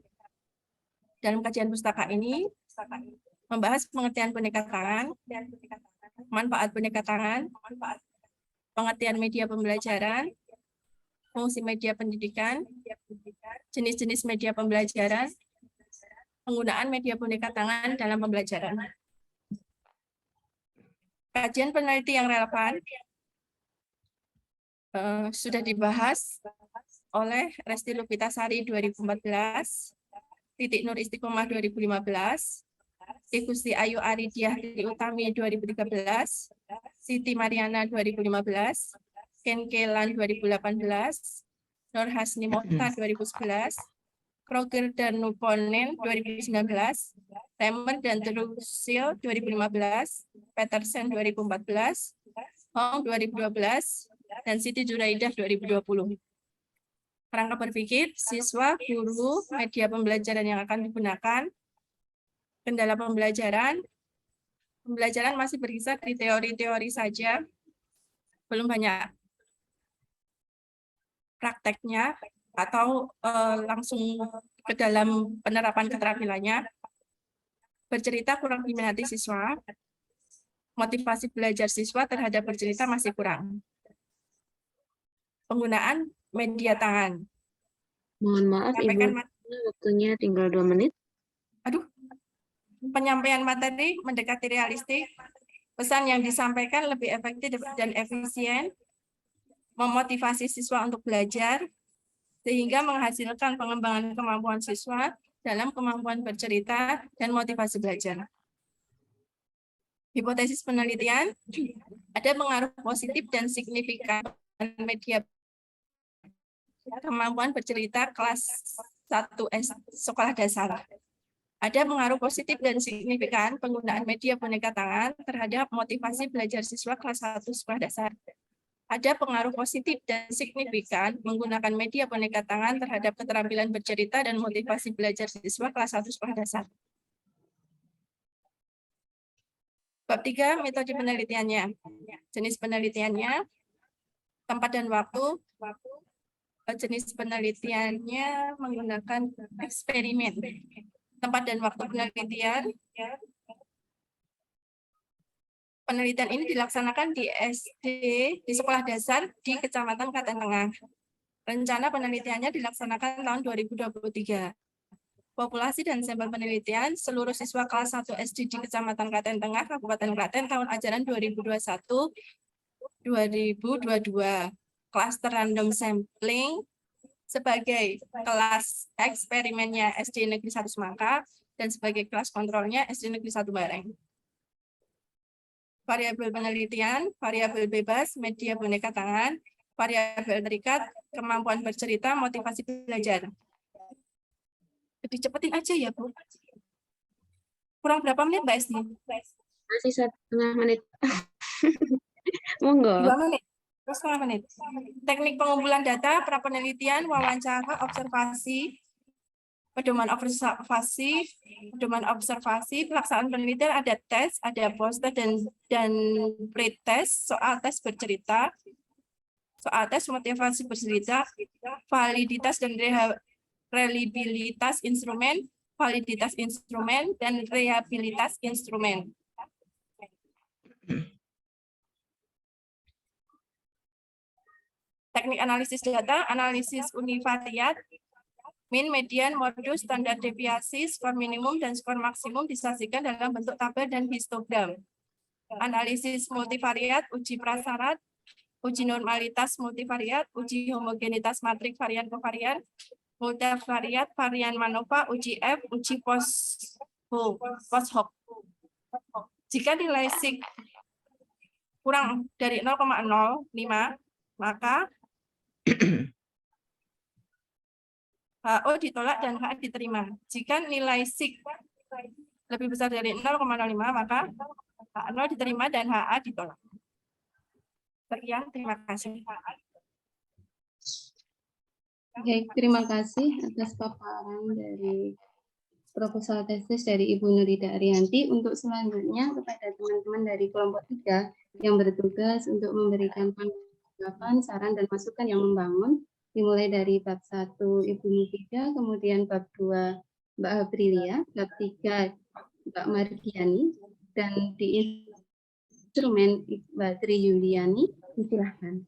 dalam kajian pustaka ini, membahas pengertian boneka tangan, manfaat boneka tangan, pengertian media pembelajaran, fungsi media pendidikan, jenis-jenis media pembelajaran, penggunaan media boneka tangan dalam pembelajaran. Kajian peneliti yang relevan sudah dibahas oleh Resti Lupitasari 2014, Titik Nur Istiqomah 2015, Igusti Ayu Aridiah Utami 2013, Siti Mariana 2015, Ken Kelan 2018, Nur Hasni Mokhtar 2011, Kroger dan Nuponen 2019, Remer dan Terusil 2015, Petersen 2014, Hong 2012, dan Siti Juraidah 2020. Kerangka berpikir, siswa, guru, media pembelajaran yang akan digunakan, kendala pembelajaran masih berkisar di teori-teori saja, belum banyak prakteknya atau langsung ke dalam penerapan keterampilannya. Bercerita kurang diminati siswa, motivasi belajar siswa terhadap bercerita masih kurang. Penggunaan media tangan. Mohon maaf, Ibu, waktunya tinggal 2 menit. Aduh, penyampaian materi mendekati realistik, pesan yang disampaikan lebih efektif dan efisien, memotivasi siswa untuk belajar, sehingga menghasilkan pengembangan kemampuan siswa dalam kemampuan bercerita dan motivasi belajar. Hipotesis penelitian, ada pengaruh positif dan signifikan media kemampuan bercerita kelas 1 sekolah dasar. Ada pengaruh positif dan signifikan penggunaan media boneka tangan terhadap motivasi belajar siswa kelas 1 sekolah dasar. Ada pengaruh positif dan signifikan menggunakan media boneka tangan terhadap keterampilan bercerita dan motivasi belajar siswa kelas 1 sekolah dasar. Bab 3, metode penelitiannya. Jenis penelitiannya, tempat dan waktu. Jenis penelitiannya menggunakan eksperimen. Tempat dan waktu penelitian. Penelitian ini dilaksanakan di SD, di sekolah dasar di Kecamatan Klaten Tengah. Rencana penelitiannya dilaksanakan tahun 2023. Populasi dan sampel penelitian seluruh siswa kelas 1 SD di Kecamatan Klaten Tengah, Kabupaten Klaten tahun ajaran 2021-2022. Cluster random sampling sebagai kelas eksperimennya SD Negeri 1 Semangka dan sebagai kelas kontrolnya SD Negeri 1 Bareng. Variabel penelitian, variabel bebas, media boneka tangan, variabel terikat, kemampuan bercerita, motivasi belajar. Dicepetin aja ya, Bu. Kurang berapa menit, Mbak Esti? Masih 1,5 menit. Monggo. 2 menit. Terus 1,5 menit. Teknik pengumpulan data, prapenelitian, wawancara, observasi, pedoman observasi, pelaksanaan penelitian, ada tes, ada poster dan pretest, soal tes bercerita, soal tes motivasi bercerita, validitas dan reliabilitas instrumen, validitas instrumen, dan rehabilitas instrumen. Teknik analisis data, analisis univariat, min, median, modus, standar deviasi, skor minimum, dan skor maksimum disajikan dalam bentuk tabel dan histogram. Analisis multivariat, uji prasyarat, uji normalitas multivariat, uji homogenitas matrik varian kovarian, multivariat varian MANOVA, uji F, uji post hoc. Jika nilai kurang dari 0,05, maka HO ditolak dan HA diterima. Jika nilai SIG lebih besar dari 0,05, maka HA0 diterima dan HA ditolak. Sekian, terima kasih. Baik, terima kasih atas paparan dari proposal tesis dari Ibu Nurida Arianti. Untuk selanjutnya kepada teman-teman dari kelompok 3 yang bertugas untuk memberikan tanggapan, saran, dan masukan yang membangun, dimulai dari bab 1 Ibu Nurida, kemudian bab 2 Mbak Aprilia, bab 3 Mbak Mardiani, dan di instrumen Mbak Tri Yuliani. Silakan.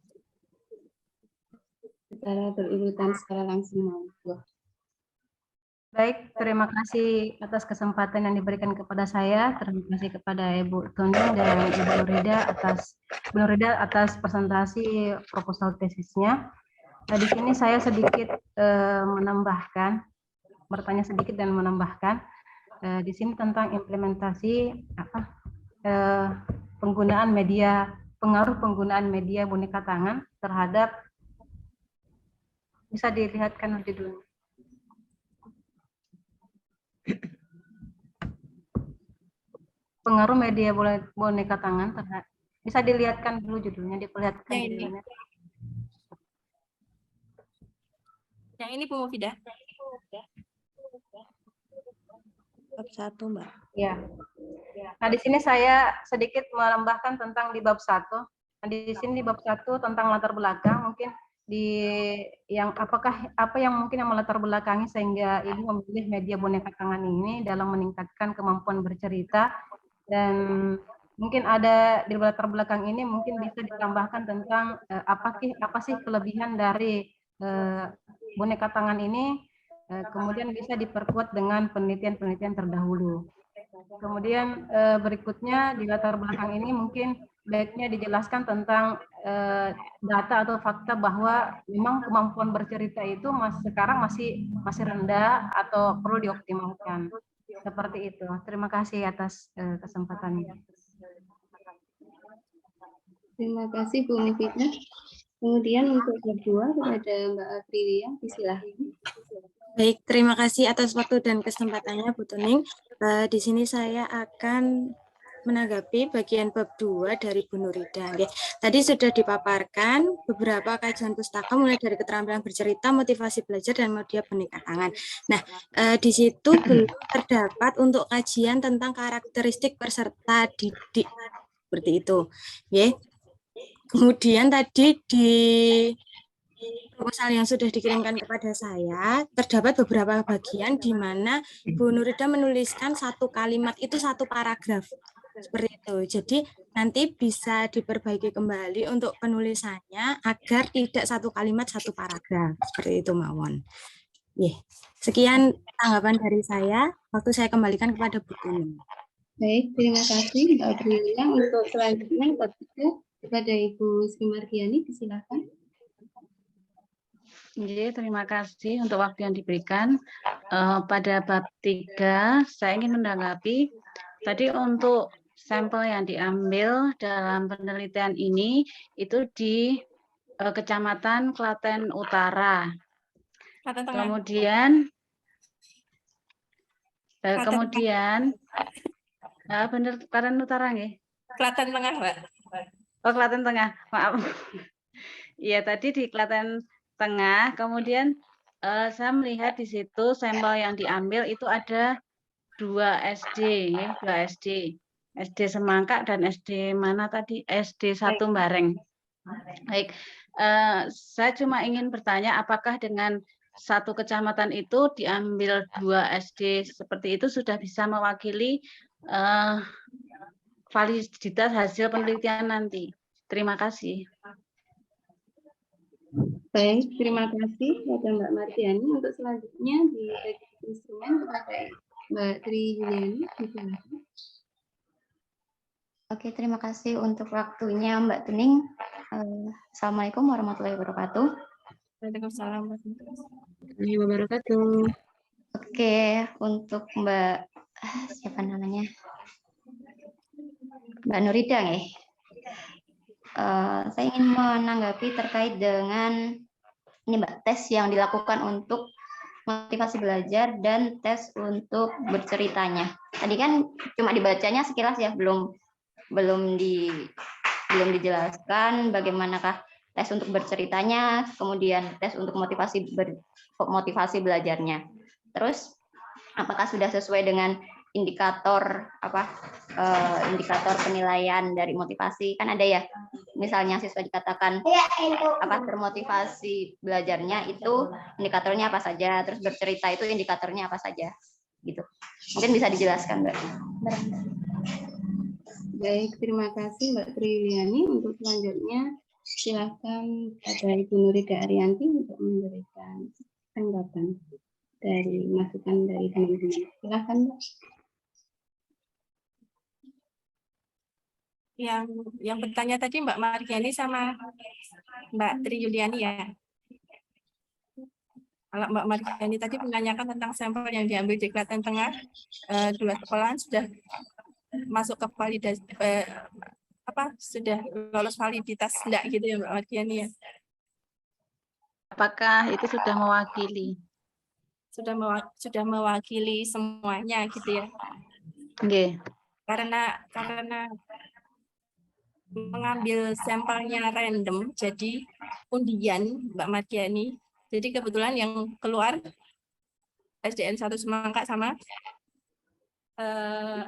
Secara berurutan secara langsung. Baik, terima kasih atas kesempatan yang diberikan kepada saya. Terima kasih kepada Ibu Tuning dan Ibu Nurida atas presentasi proposal tesisnya. Nah, di sini saya sedikit menambahkan, bertanya sedikit dan menambahkan di sini tentang implementasi penggunaan media, pengaruh penggunaan media boneka tangan terhadap, bisa dilihatkan judulnya. Pengaruh media boneka tangan terhadap, bisa dilihatkan dulu judulnya, diperlihatkan judulnya. Yang ini Bu Mufidah. Bab 1, Mbak. Ya. Nah, di sini saya sedikit menambahkan tentang di bab 1. Nah, di sini di bab 1 tentang latar belakang, mungkin apa yang mungkin yang melatar belakangi sehingga ibu memilih media boneka tangan ini dalam meningkatkan kemampuan bercerita, dan mungkin ada di latar belakang ini mungkin bisa ditambahkan tentang apa sih kelebihan dari boneka tangan ini, kemudian bisa diperkuat dengan penelitian-penelitian terdahulu. Kemudian berikutnya di latar belakang ini mungkin baiknya dijelaskan tentang data atau fakta bahwa memang kemampuan bercerita itu sekarang masih rendah atau perlu dioptimalkan. Seperti itu. Terima kasih atas kesempatannya. Terima kasih Bu Mufidah. Kemudian untuk bab 2 kepada Mbak Aprilia, silakan. Baik, terima kasih atas waktu dan kesempatannya Bu Tuning. Di sini saya akan menanggapi bagian bab 2 dari Bu Nurida. Tadi sudah dipaparkan beberapa kajian pustaka mulai dari keterampilan bercerita, motivasi belajar, dan media boneka tangan. Nah, di situ belum terdapat untuk kajian tentang karakteristik peserta didik, seperti itu. Kemudian tadi di proposal yang sudah dikirimkan kepada saya, terdapat beberapa bagian di mana Bu Nurida menuliskan satu kalimat itu satu paragraf. Seperti itu. Jadi nanti bisa diperbaiki kembali untuk penulisannya agar tidak satu kalimat satu paragraf. Seperti itu mawon. Sekian tanggapan dari saya. Waktu saya kembalikan kepada Bu Tuning. Baik, terima kasih Mbak Aprilia. Untuk selanjutnya kepada Ibu Sri Mardiani, silakan. Terima kasih untuk waktu yang diberikan. Pada bab 3, saya ingin menanggapi tadi untuk sampel yang diambil dalam penelitian ini itu di Kecamatan Klaten Utara. Kemudian benar Klaten Utara nggih? Klaten Tengah, Mbak. Oh, Klaten Tengah. Maaf. Iya, tadi di Klaten Tengah. Kemudian saya melihat di situ sampel yang diambil itu ada 2 SD, 2 SD. SD Semangka dan SD mana tadi? SD 1 Bareng. Baik, saya cuma ingin bertanya apakah dengan satu kecamatan itu diambil 2 SD seperti itu sudah bisa mewakili validitas hasil penelitian nanti. Terima kasih. Baik, terima kasih kepada Mbak Mardiani. Untuk selanjutnya di instrumen kepada Mbak Tri Yuliani. Oke, terima kasih untuk waktunya Mbak Tuning. Assalamualaikum warahmatullahi wabarakatuh. Waalaikumsalam warahmatullahi wabarakatuh. Oke, untuk Mbak siapa namanya? Mbak Nurida, Saya ingin menanggapi terkait dengan ini Mbak, tes yang dilakukan untuk motivasi belajar dan tes untuk berceritanya. Tadi kan cuma dibacanya sekilas ya, belum dijelaskan bagaimanakah tes untuk berceritanya, kemudian tes untuk motivasi belajarnya. Terus apakah sudah sesuai dengan indikator indikator penilaian dari motivasi? Kan ada ya, misalnya siswa dikatakan termotivasi belajarnya itu indikatornya apa saja, terus bercerita itu indikatornya apa saja, gitu. Mungkin bisa dijelaskan, Mbak. Baik, terima kasih Mbak Triliani. Untuk selanjutnya silakan pada Ibu Nurida Arianti untuk memberikan tanggapan dari masukan dari teman-teman. Silakan, Mbak. Yang bertanya tadi Mbak Margiani sama Mbak Tri Yuliani ya. Kalau Mbak Margiani tadi menanyakan tentang sampel yang diambil di Klaten Tengah, 2 sekolahan sudah masuk ke validasi, sudah lolos validitas enggak gitu ya Mbak Margiani ya? Apakah itu sudah mewakili? Sudah mewakili semuanya gitu ya? Oke. Karena mengambil sampelnya random, jadi undian Mbak Margiani. Jadi kebetulan yang keluar SDN 1 Semangka sama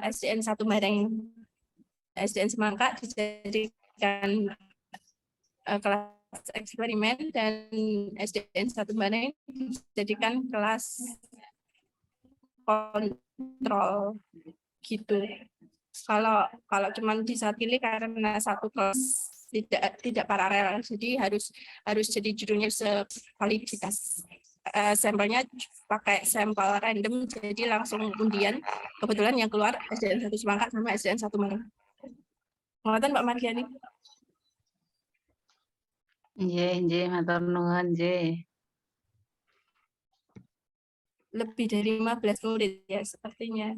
SDN 1 Bareng. SDN Semangka dijadikan kelas eksperimen dan SDN 1 Bareng dijadikan kelas kontrol gitu. Kalau cuma bisa pilih karena satu kelas tidak paralel, jadi harus jadi judulnya validitas. Sampelnya pakai sampel random, jadi langsung undian. Kebetulan yang keluar SDN 1 Semangka sama SDN 1 Bareng. Ngoten Mbak Margiani. Nggih, matur nuwun, nggih. Lebih dari 15 murid ya sepertinya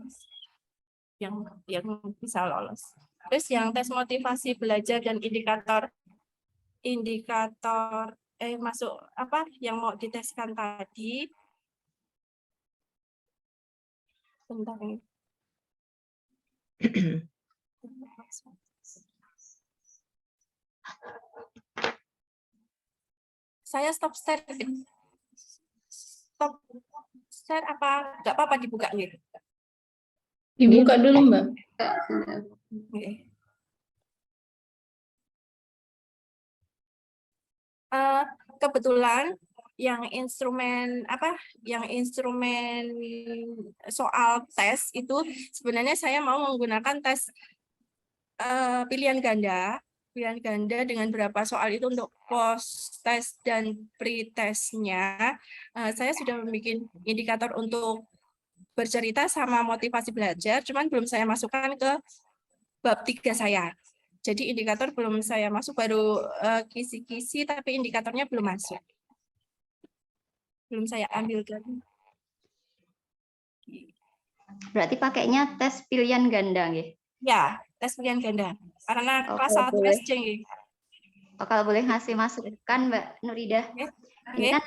yang bisa lolos. Terus yang tes motivasi belajar dan indikator masuk yang mau diteskan tadi. Bentar. Saya stop share apa nggak apa-apa dibuka gitu? Dibuka dulu Mbak. Kebetulan yang instrumen soal tes itu sebenarnya saya mau menggunakan tes pilihan ganda dengan berapa soal itu untuk post test dan pre-testnya. Saya sudah membuat indikator untuk bercerita sama motivasi belajar, cuman belum saya masukkan ke bab 3 saya. Jadi indikator belum saya masuk, baru kisi-kisi, tapi indikatornya belum masuk. Belum saya ambil lagi. Berarti pakainya tes pilihan ganda, nggih? Ya, tes pilihan ganda. Karena kelas 1 SC, nggih. Kalau boleh ngasih masukan Mbak Nurida. Ini kan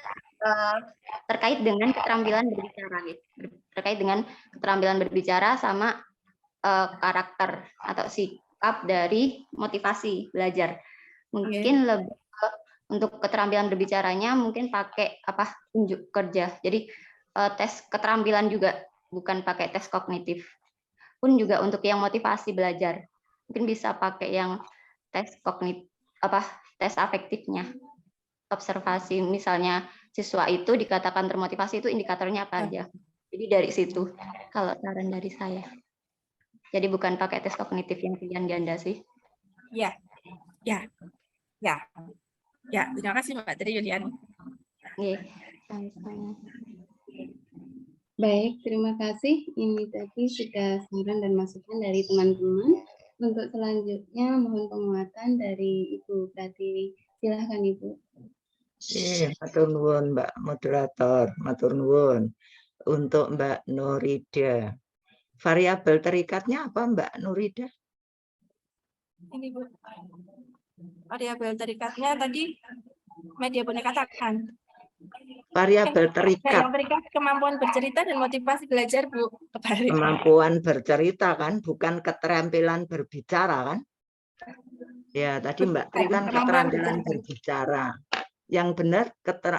terkait dengan keterampilan berbicara, gitu. Terkait dengan keterampilan berbicara sama karakter atau sikap dari motivasi belajar. Mungkin lebih untuk keterampilan berbicaranya mungkin pakai unjuk kerja. Jadi tes keterampilan juga, bukan pakai tes kognitif. Pun juga untuk yang motivasi belajar mungkin bisa pakai yang tes kognitif, tes afektifnya. Observasi, misalnya siswa itu dikatakan termotivasi, itu indikatornya apa aja. Jadi dari situ kalau saran dari saya. Jadi bukan pakai tes kognitif yang pilihan ganda sih. Ya. Terima kasih Mbak Tri Yuliani. Baik, terima kasih. Ini tadi sudah saran dan masukan dari teman-teman. Untuk selanjutnya mohon penguatan dari Ibu Pratiwi. Silahkan Ibu. Matur nuwun Mbak Moderator, matur nuwun. Untuk Mbak Nurida, variabel terikatnya apa Mbak Nurida? Ini Bu. variabel terikatnya tadi media boneka tangan. Variabel terikat. Yang terikat kemampuan bercerita dan motivasi belajar, Bu. Kebalik. Kemampuan bercerita kan, bukan keterampilan berbicara kan? Ya, tadi Mbak Tri kan keterampilan berbicara. Yang benar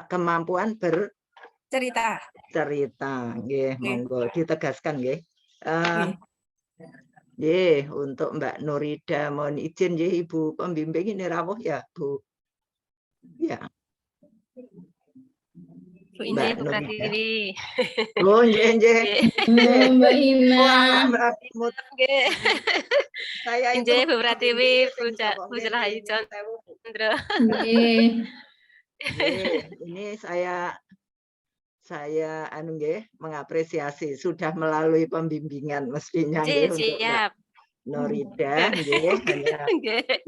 kemampuan bercerita. Nggih, monggo ditegaskan nggih. Untuk Mbak Nurida mohon izin nggih Ibu pembimbing ini rawuh ya, Bu. Ya. Bu Inje, Bu Pratiwi. Oh, nggih. Mbak Ina. Saya Inje, Bu Pratiwi, Bu Rahayu Chandra. Ini saya mengapresiasi sudah melalui pembimbingan mestinya nggih untuk Mbak Nurida nggih.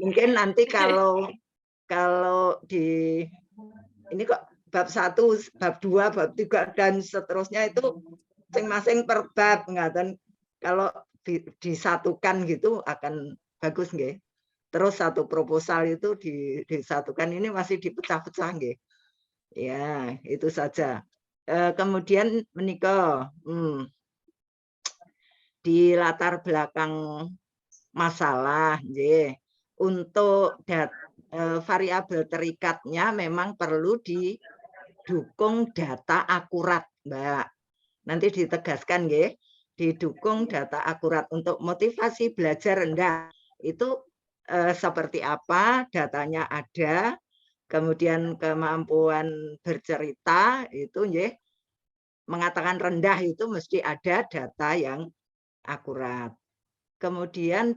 Mungkin nanti kalau di ini kok bab 1, bab 2, bab 3 dan seterusnya itu masing-masing per bab ngaten. Kalau disatukan gitu akan bagus nggih. Terus satu proposal itu disatukan, ini masih dipecah-pecah nggih. Ya, itu saja. Kemudian menika di latar belakang masalah nggih. Untuk variabel terikatnya memang perlu didukung data akurat, Mbak. Nanti ditegaskan nggih, didukung data akurat untuk motivasi belajar rendah. Itu seperti apa, datanya ada. Kemudian kemampuan bercerita itu nggih, mengatakan rendah itu mesti ada data yang akurat. Kemudian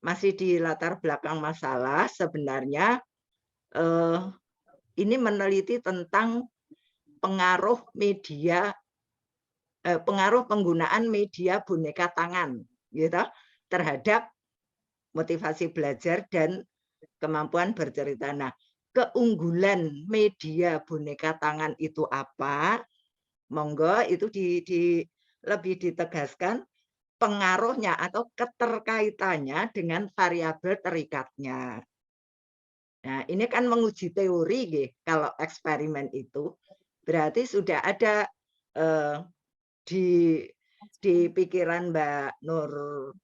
masih di latar belakang masalah sebenarnya ini meneliti tentang pengaruh penggunaan media boneka tangan gitu terhadap motivasi belajar dan kemampuan bercerita. Nah, keunggulan media boneka tangan itu apa? Monggo itu lebih ditegaskan pengaruhnya atau keterkaitannya dengan variabel terikatnya. Nah, ini kan menguji teori, gitu. Kalau eksperimen itu berarti sudah ada di pikiran Mbak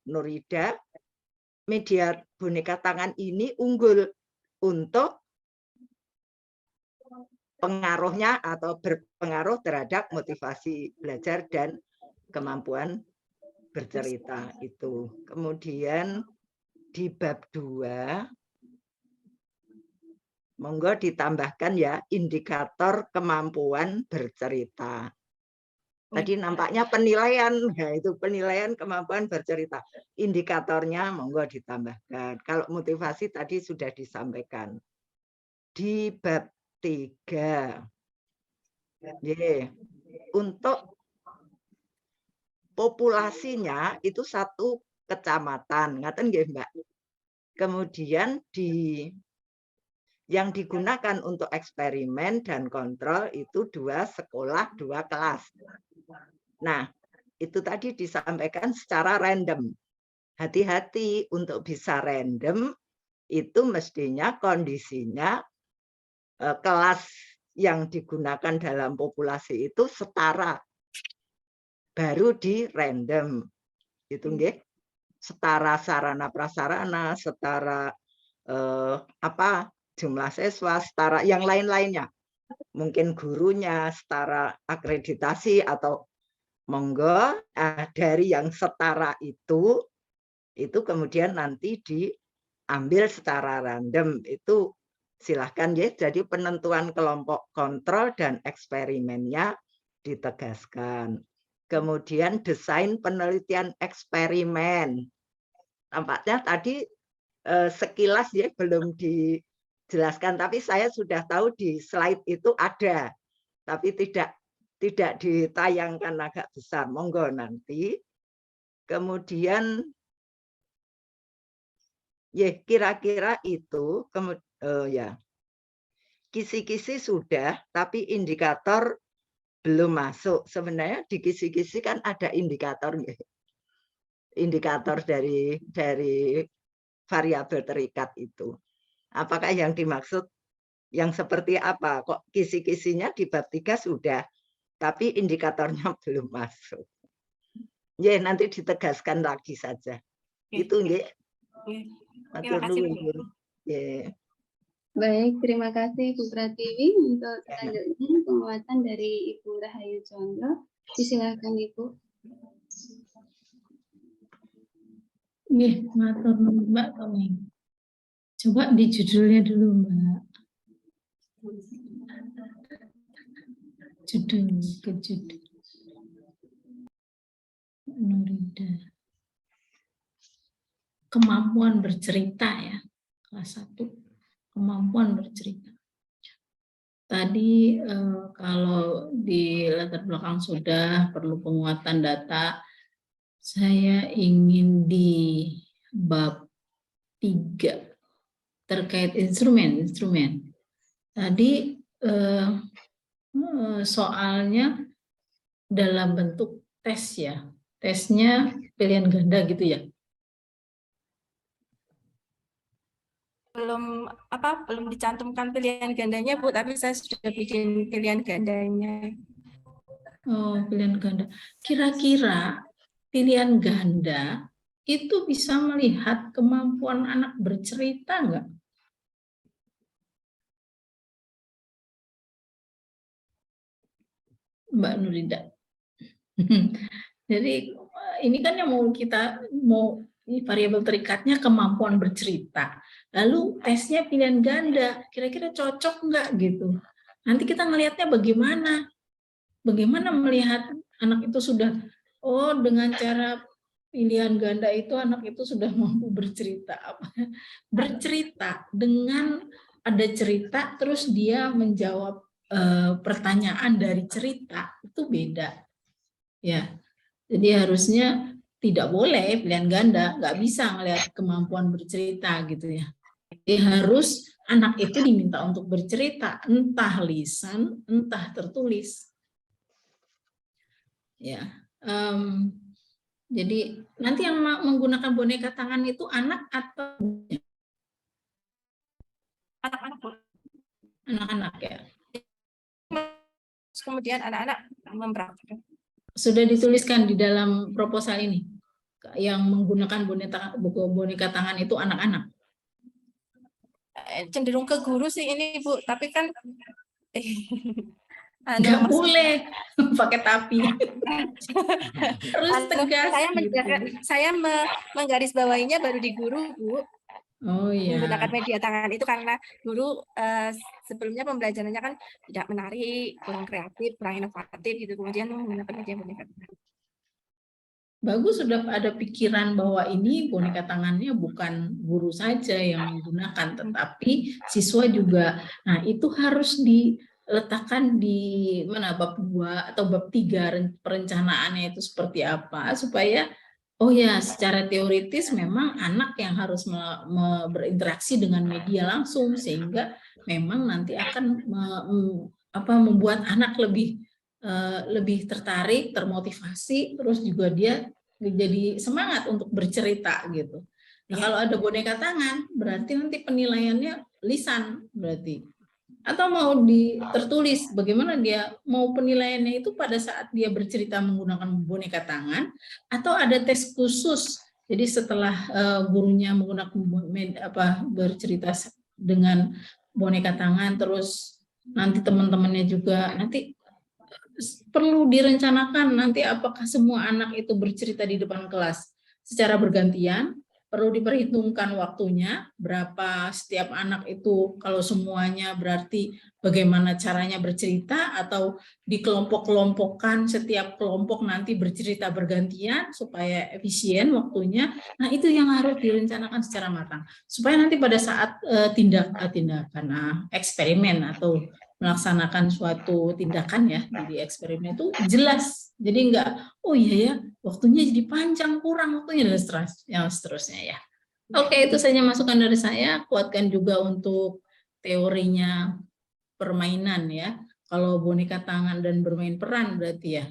Nurida, media boneka tangan ini unggul untuk pengaruhnya atau berpengaruh terhadap motivasi belajar dan kemampuan bercerita itu. Kemudian di bab 2 monggo ditambahkan ya indikator kemampuan bercerita. Tadi nampaknya penilaian, ya itu penilaian kemampuan bercerita. Indikatornya monggo ditambahkan. Kalau motivasi tadi sudah disampaikan. Di bab 3, untuk populasinya itu 1 kecamatan, ngaten nggih Mbak. Kemudian yang digunakan untuk eksperimen dan kontrol itu 2 sekolah, 2 kelas. Nah, itu tadi disampaikan secara random. Hati-hati untuk bisa random, itu mestinya kondisinya kelas yang digunakan dalam populasi itu setara. Baru di random. Itu nggih. Setara sarana prasarana, setara jumlah siswa, setara yang lain-lainnya. Mungkin gurunya, setara akreditasi atau monggo dari yang setara itu kemudian nanti diambil secara random. Itu silahkan ya. Jadi penentuan kelompok kontrol dan eksperimennya ditegaskan. Kemudian desain penelitian eksperimen. Tampaknya tadi sekilas ya belum dijelaskan, tapi saya sudah tahu di slide itu ada, tapi tidak ditayangkan agak besar. Monggo nanti. Kemudian ya kira-kira itu kisi-kisi sudah, tapi indikator belum masuk. Sebenarnya di kisi-kisi kan ada indikator, indikator dari variabel terikat itu. Apakah yang dimaksud yang seperti apa? Kok kisi-kisinya di bab 3 sudah, tapi indikatornya belum masuk. Ya, nanti ditegaskan lagi saja. Itu nggih. Matur nuwun. Baik, terima kasih Bu Pratiwi. Untuk selanjutnya penguatan dari Ibu Rahayu Condro. Silakan Ibu. Nggih, matur nuwun Mbak Tommy. Coba di judulnya dulu Mbak. Judul. Nurida. Kemampuan bercerita ya. Kelas 1. Kemampuan bercerita. Tadi kalau di latar belakang sudah perlu penguatan data, saya ingin di bab 3 terkait instrumen. Tadi soalnya dalam bentuk tes ya. Tesnya pilihan ganda gitu ya. Belum dicantumkan pilihan gandanya Bu, tapi saya sudah bikin pilihan gandanya. Oh, pilihan ganda. Kira-kira pilihan ganda itu bisa melihat kemampuan anak bercerita nggak? Mbak Nurida. Jadi ini kan yang mau variabel terikatnya kemampuan bercerita. Lalu tesnya pilihan ganda, kira-kira cocok nggak gitu? Nanti kita ngelihatnya bagaimana? Bagaimana melihat anak itu sudah, dengan cara pilihan ganda itu anak itu sudah mampu bercerita. Bercerita dengan ada cerita, terus dia menjawab pertanyaan dari cerita, itu beda. Ya, jadi harusnya tidak boleh pilihan ganda, nggak bisa ngelihat kemampuan bercerita gitu ya. Jadi harus anak itu diminta untuk bercerita, entah lisan, entah tertulis. Ya, jadi nanti yang menggunakan boneka tangan itu anak atau anak-anak ya. Kemudian anak-anak mempraktikkan. Sudah dituliskan di dalam proposal ini yang menggunakan boneka tangan itu anak-anak. Cenderung ke guru sih ini Bu, tapi kan nggak boleh pakai tapi. Terus tegas. Saya menggarisbawahinya baru di guru Bu. Oh iya. Menggunakan media tangan itu karena guru sebelumnya pembelajarannya kan tidak menarik, kurang kreatif, kurang inovatif gitu. Kemudian menggunakan media boneka tangan. Bagus, sudah ada pikiran bahwa ini boneka tangannya bukan guru saja yang menggunakan, tetapi siswa juga. Nah, itu harus diletakkan di mana bab 2 atau bab 3 perencanaannya itu seperti apa supaya secara teoritis memang anak yang harus berinteraksi dengan media langsung sehingga memang nanti akan membuat anak lebih tertarik, termotivasi, terus juga dia jadi semangat untuk bercerita gitu. Nah, kalau ada boneka tangan berarti nanti penilaiannya lisan berarti. Atau mau tertulis, bagaimana dia mau penilaiannya itu pada saat dia bercerita menggunakan boneka tangan, atau ada tes khusus. Jadi setelah gurunya menggunakan bercerita dengan boneka tangan, terus nanti teman-temannya juga nanti perlu direncanakan nanti apakah semua anak itu bercerita di depan kelas secara bergantian. Perlu diperhitungkan waktunya, berapa setiap anak itu, kalau semuanya berarti bagaimana caranya bercerita, atau dikelompok-kelompokkan setiap kelompok nanti bercerita bergantian supaya efisien waktunya. Nah, itu yang harus direncanakan secara matang. Supaya nanti pada saat eksperimen atau melaksanakan suatu tindakan ya, di eksperimen itu jelas. Jadi enggak, waktunya jadi panjang, kurang waktunya, dan seterusnya ya. Oke, itu saja masukan dari saya. Kuatkan juga untuk teorinya permainan ya. Kalau boneka tangan dan bermain peran berarti ya.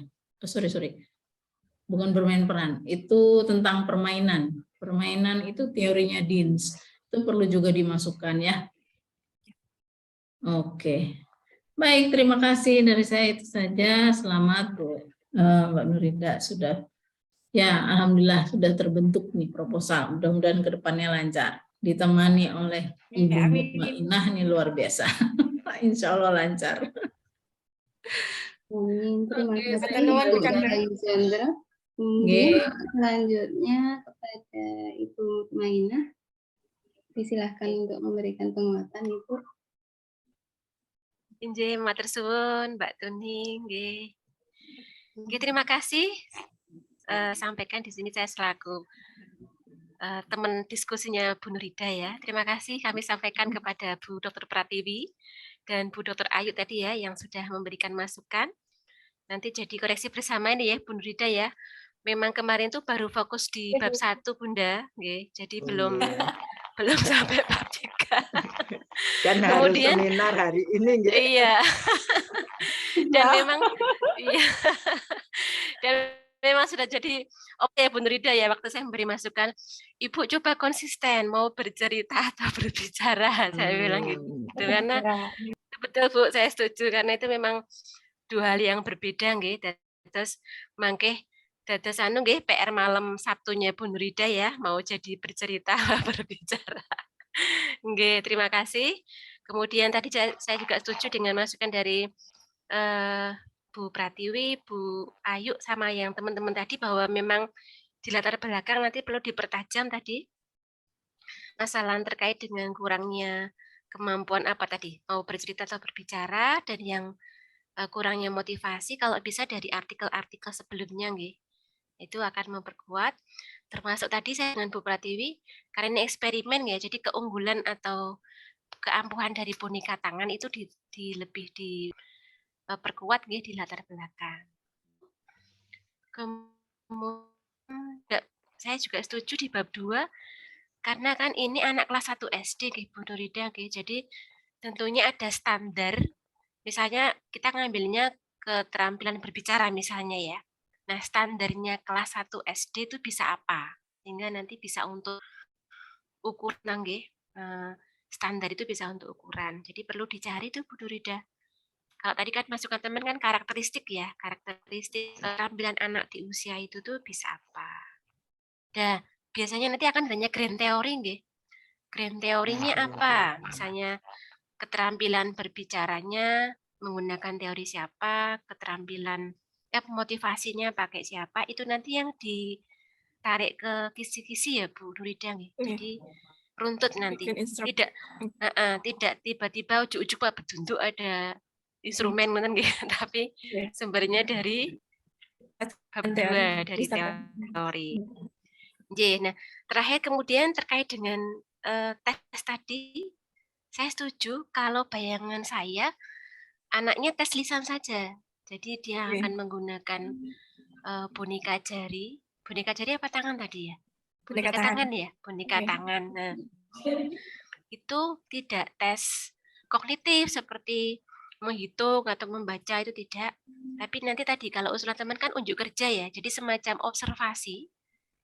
Bukan bermain peran, itu tentang permainan. permainan itu teorinya Dins. Itu perlu juga dimasukkan ya. Oke. Baik, terima kasih dari saya itu saja. Selamat Bu Mbak Nurida sudah ya, alhamdulillah sudah terbentuk nih proposal. Mudah-mudahan ke depannya lancar. Ditemani oleh Ibu Mutmainah ini luar biasa. Insya Allah lancar. Amin. Terima Oke, kasih saya Ibu lanjutkan. Alexandra. Kemudian selanjutnya kepada Ibu Mainah, disilahkan untuk memberikan penguatan Ibu. Injih, matur suwun Mbak Tuni, nggih. Nggih, terima kasih. Sampaikan di sini saya selaku teman diskusinya Bu Nurida ya. Terima kasih kami sampaikan kepada Bu Dr. Pratiwi dan Bu Dr. Ayu tadi ya yang sudah memberikan masukan. Nanti jadi koreksi bersama ini ya Bu Nurida ya. Memang kemarin tuh baru fokus di bab 1 Bunda, nggih. Jadi belum sampai bab 3. Kan harus seminar hari ini, nggih. Iya. Dan memang iya. Dan memang sudah jadi oke Bu Nurida ya waktu saya memberi masukan, Ibu coba konsisten mau bercerita atau berbicara, saya bilang gitu. Karena betul Bu, saya setuju karena itu memang dua hal yang berbeda nggih. Terus mangke dados anu nggih PR malam Sabtunya Bu Nurida ya, mau jadi bercerita berbicara. Nggih, terima kasih. Kemudian tadi saya juga setuju dengan masukan dari Bu Pratiwi, Bu Ayu, sama yang teman-teman tadi bahwa memang di latar belakang nanti perlu dipertajam tadi masalah terkait dengan kurangnya kemampuan apa tadi, mau bercerita atau berbicara, dan yang kurangnya motivasi kalau bisa dari artikel-artikel sebelumnya nggih. Itu akan memperkuat, termasuk tadi saya dengan Bu Pratiwi, karena ini eksperimen ya, jadi keunggulan atau keampuhan dari boneka tangan itu lebih diperkuat nggih di latar belakang. Kemudian saya juga setuju di bab 2, karena kan ini anak kelas 1 SD nggih Bu Nurida nggih, jadi tentunya ada standar, misalnya kita ngambilnya keterampilan berbicara misalnya ya. Nah, standarnya kelas 1 SD itu bisa apa? Sehingga nanti bisa untuk ukuran nggih. Standar itu bisa untuk ukuran. Jadi perlu dicari tuh Bu Nurida. Kalau tadi kan masukan teman kan karakteristik ya, karakteristik keterampilan anak di usia itu tuh bisa apa. Nah, biasanya nanti akan adanya grand theory nggih. Grand teorinya apa? Misalnya keterampilan berbicaranya menggunakan teori siapa, keterampilan motivasinya pakai siapa, itu nanti yang ditarik ke kisi-kisi ya Bu Nurida nggih. Jadi runtut nanti. Tidak tiba-tiba ujuk-ujuk Pak Bedunduk ada instrumen ngoten nggih, tapi sumbernya dari bab 2 dari teori. Nggih, nah terakhir kemudian terkait dengan tes tadi, saya setuju kalau bayangan saya anaknya tes lisan saja. Jadi dia akan menggunakan boneka jari. Boneka jari apa tangan tadi ya? Boneka tangan ya, boneka tangan. Nah, itu tidak tes kognitif seperti menghitung atau membaca, itu tidak. Tapi nanti tadi kalau usulan teman kan unjuk kerja ya, jadi semacam observasi.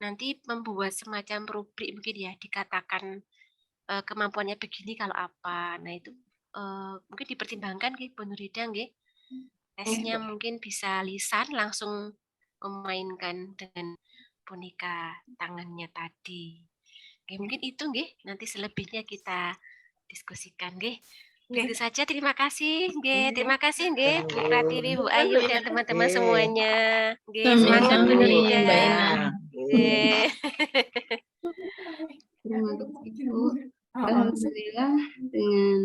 Nanti membuat semacam rubrik mungkin ya, dikatakan kemampuannya begini kalau apa. Nah itu mungkin dipertimbangkan nggih Bu Nurida nggih. Tesnya mungkin bisa lisan langsung memainkan dengan boneka tangannya tadi. Oke, mungkin itu nggih, nanti selebihnya kita diskusikan nggih. Itu saja, terima kasih nggih. Terima kasih nggih Bu Pratiwi, Bu Ayu dan teman-teman semuanya. Nggih, semangat Bu Nurida. Nggih. Terima kasih Bu. Alhamdulillah dengan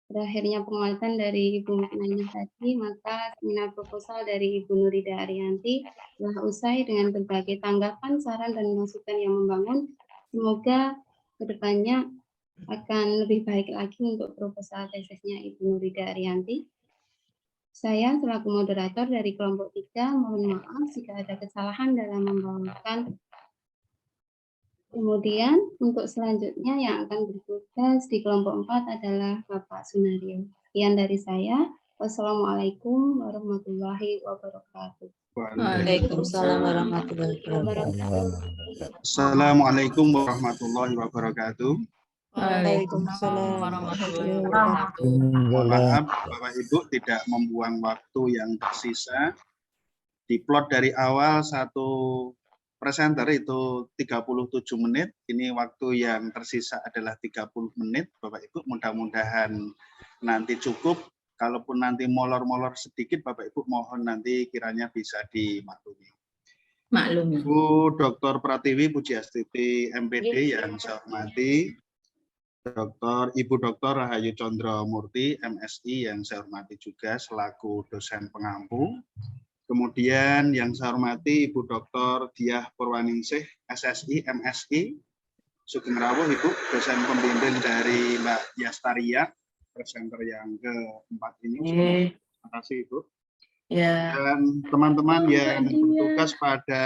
berakhirnya penguatan dari Ibu Mutmainah tadi, maka seminar proposal dari Ibu Nurida Ariyanti telah usai dengan berbagai tanggapan, saran, dan masukan yang membangun. Semoga kedepannya akan lebih baik lagi untuk proposal tesisnya Ibu Nurida Ariyanti. Saya selaku moderator dari kelompok 3, mohon maaf jika ada kesalahan dalam membawakan. Kemudian untuk selanjutnya yang akan bertugas di kelompok 4 adalah Bapak Sunario. Sekian dari saya. Wassalamualaikum warahmatullahi wabarakatuh. Waalaikumsalam warahmatullahi wabarakatuh. Assalamualaikum warahmatullahi wabarakatuh. Waalaikumsalam warahmatullahi wabarakatuh. Mohon maaf Bapak Ibu tidak membuang waktu yang tersisa. Di plot dari awal satu presenter itu 37 menit. Ini waktu yang tersisa adalah 30 menit. Bapak Ibu mudah-mudahan nanti cukup. Kalaupun nanti molor-molor sedikit, Bapak Ibu mohon nanti kiranya bisa dimaklumi. Maklumi. Bu Dr. Pratiwi Pujiastuti MPD yang saya hormati, Ibu Dr. Rahayu Condro Murti MSI yang saya hormati juga selaku dosen pengampu. Kemudian yang saya hormati Ibu Dr. Diah Purwaningsih SSI MSI, Sugeng Rawuh Ibu dosen pembimbing dari Mbak Yastaria, presenter yang keempat ini. Terima kasih Ibu. Dan teman-teman yang bertugas pada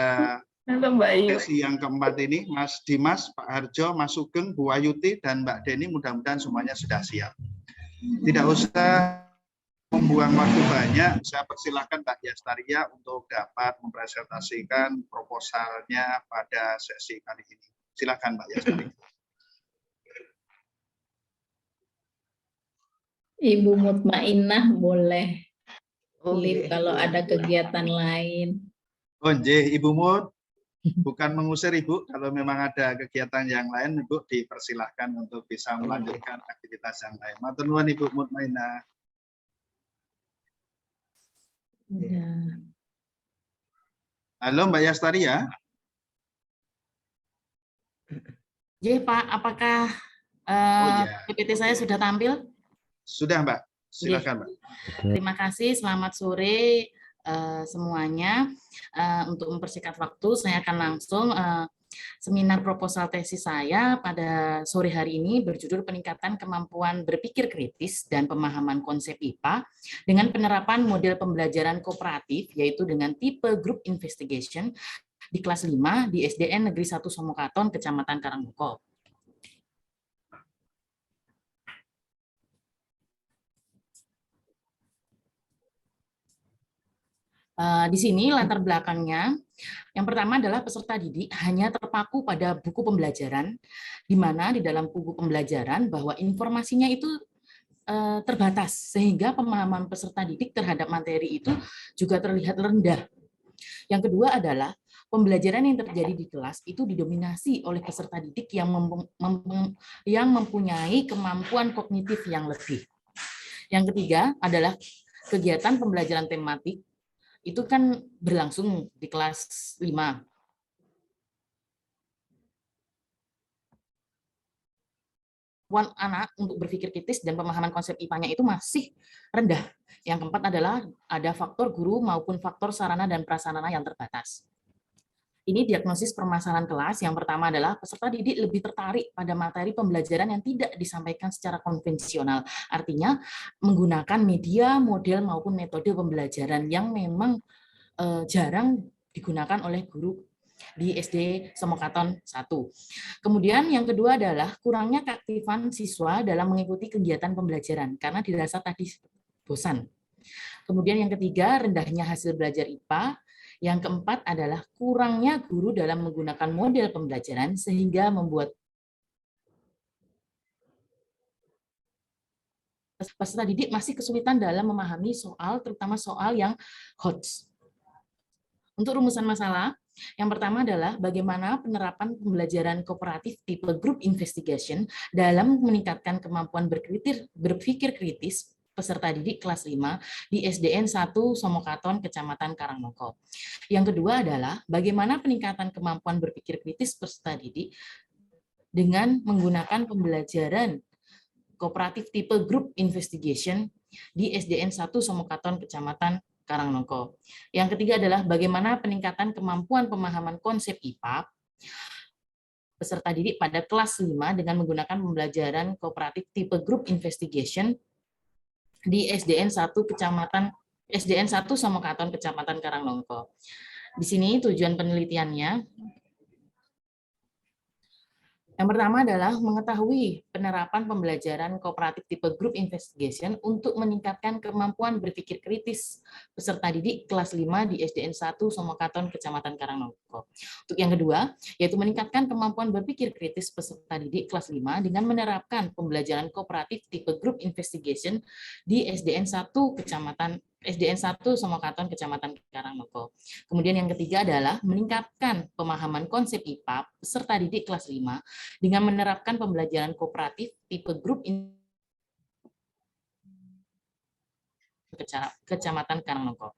sesi yang keempat ini, Mas Dimas, Pak Harjo, Mas Sugeng, Bu Ayuti, dan Mbak Deni, mudah-mudahan semuanya sudah siap. Tidak usah membuang waktu banyak, saya persilahkan Mbak Yastaria untuk dapat mempresentasikan proposalnya pada sesi kali ini. Silakan Mbak Yastaria. Ibu Mutmainah boleh live kalau ada kegiatan lain. Oh, Ibu Mut, bukan mengusir Ibu, kalau memang ada kegiatan yang lain Ibu dipersilahkan untuk bisa melanjutkan aktivitas yang lain. Matur nuwun Ibu Mutmainah. Halo Mbak Yastaria. Pak, apakah PPT saya sudah tampil? Sudah Mbak, silakan Mbak. Terima kasih, selamat sore semuanya. Untuk mempersingkat waktu, saya akan langsung seminar proposal tesis saya pada sore hari ini berjudul Peningkatan Kemampuan Berpikir Kritis dan Pemahaman Konsep IPA dengan penerapan model pembelajaran kooperatif, yaitu dengan tipe Group Investigation di kelas 5 di SDN Negeri 1 Somokaton, Kecamatan Karangmoko. Di sini latar belakangnya, yang pertama adalah peserta didik hanya terpaku pada buku pembelajaran, di mana di dalam buku pembelajaran bahwa informasinya itu terbatas, sehingga pemahaman peserta didik terhadap materi itu juga terlihat rendah. Yang kedua adalah pembelajaran yang terjadi di kelas itu didominasi oleh peserta didik yang mempunyai kemampuan kognitif yang lebih. Yang ketiga adalah kegiatan pembelajaran tematik, itu kan berlangsung di kelas 5. Kemampuan anak untuk berpikir kritis dan pemahaman konsep IPA-nya itu masih rendah. Yang keempat adalah ada faktor guru maupun faktor sarana dan prasarana yang terbatas. Ini diagnosis permasalahan kelas. Yang pertama adalah peserta didik lebih tertarik pada materi pembelajaran yang tidak disampaikan secara konvensional. Artinya menggunakan media, model maupun metode pembelajaran yang memang jarang digunakan oleh guru di SD Somokaton 1. Kemudian yang kedua adalah kurangnya keaktifan siswa dalam mengikuti kegiatan pembelajaran karena dirasa tadi bosan. Kemudian yang ketiga, rendahnya hasil belajar IPA. Yang keempat adalah kurangnya guru dalam menggunakan model pembelajaran sehingga membuat peserta didik masih kesulitan dalam memahami soal, terutama soal yang hot. Untuk rumusan masalah, yang pertama adalah bagaimana penerapan pembelajaran kooperatif tipe Group Investigation dalam meningkatkan kemampuan berpikir kritis peserta didik kelas 5 di SDN 1 Somokaton, Kecamatan Karangmoko. Yang kedua adalah bagaimana peningkatan kemampuan berpikir kritis peserta didik dengan menggunakan pembelajaran kooperatif tipe Group Investigation di SDN 1 Somokaton, Kecamatan Karangmoko. Yang ketiga adalah bagaimana peningkatan kemampuan pemahaman konsep IPA peserta didik pada kelas 5 dengan menggunakan pembelajaran kooperatif tipe Group Investigation di SDN 1 Somokaton, Kecamatan Karangmoko. Di sini tujuan penelitiannya. Yang pertama adalah mengetahui penerapan pembelajaran kooperatif tipe group investigation untuk meningkatkan kemampuan berpikir kritis peserta didik kelas 5 di SDN 1 Somokaton, Kecamatan Karangnoko. Untuk yang kedua, yaitu meningkatkan kemampuan berpikir kritis peserta didik kelas 5 dengan menerapkan pembelajaran kooperatif tipe group investigation di SDN 1 Somokaton, Kecamatan Karangnoko. Kemudian yang ketiga adalah meningkatkan pemahaman konsep IPA peserta didik kelas 5 dengan menerapkan pembelajaran kooperatif tipe grup Kecamatan Karangnoko.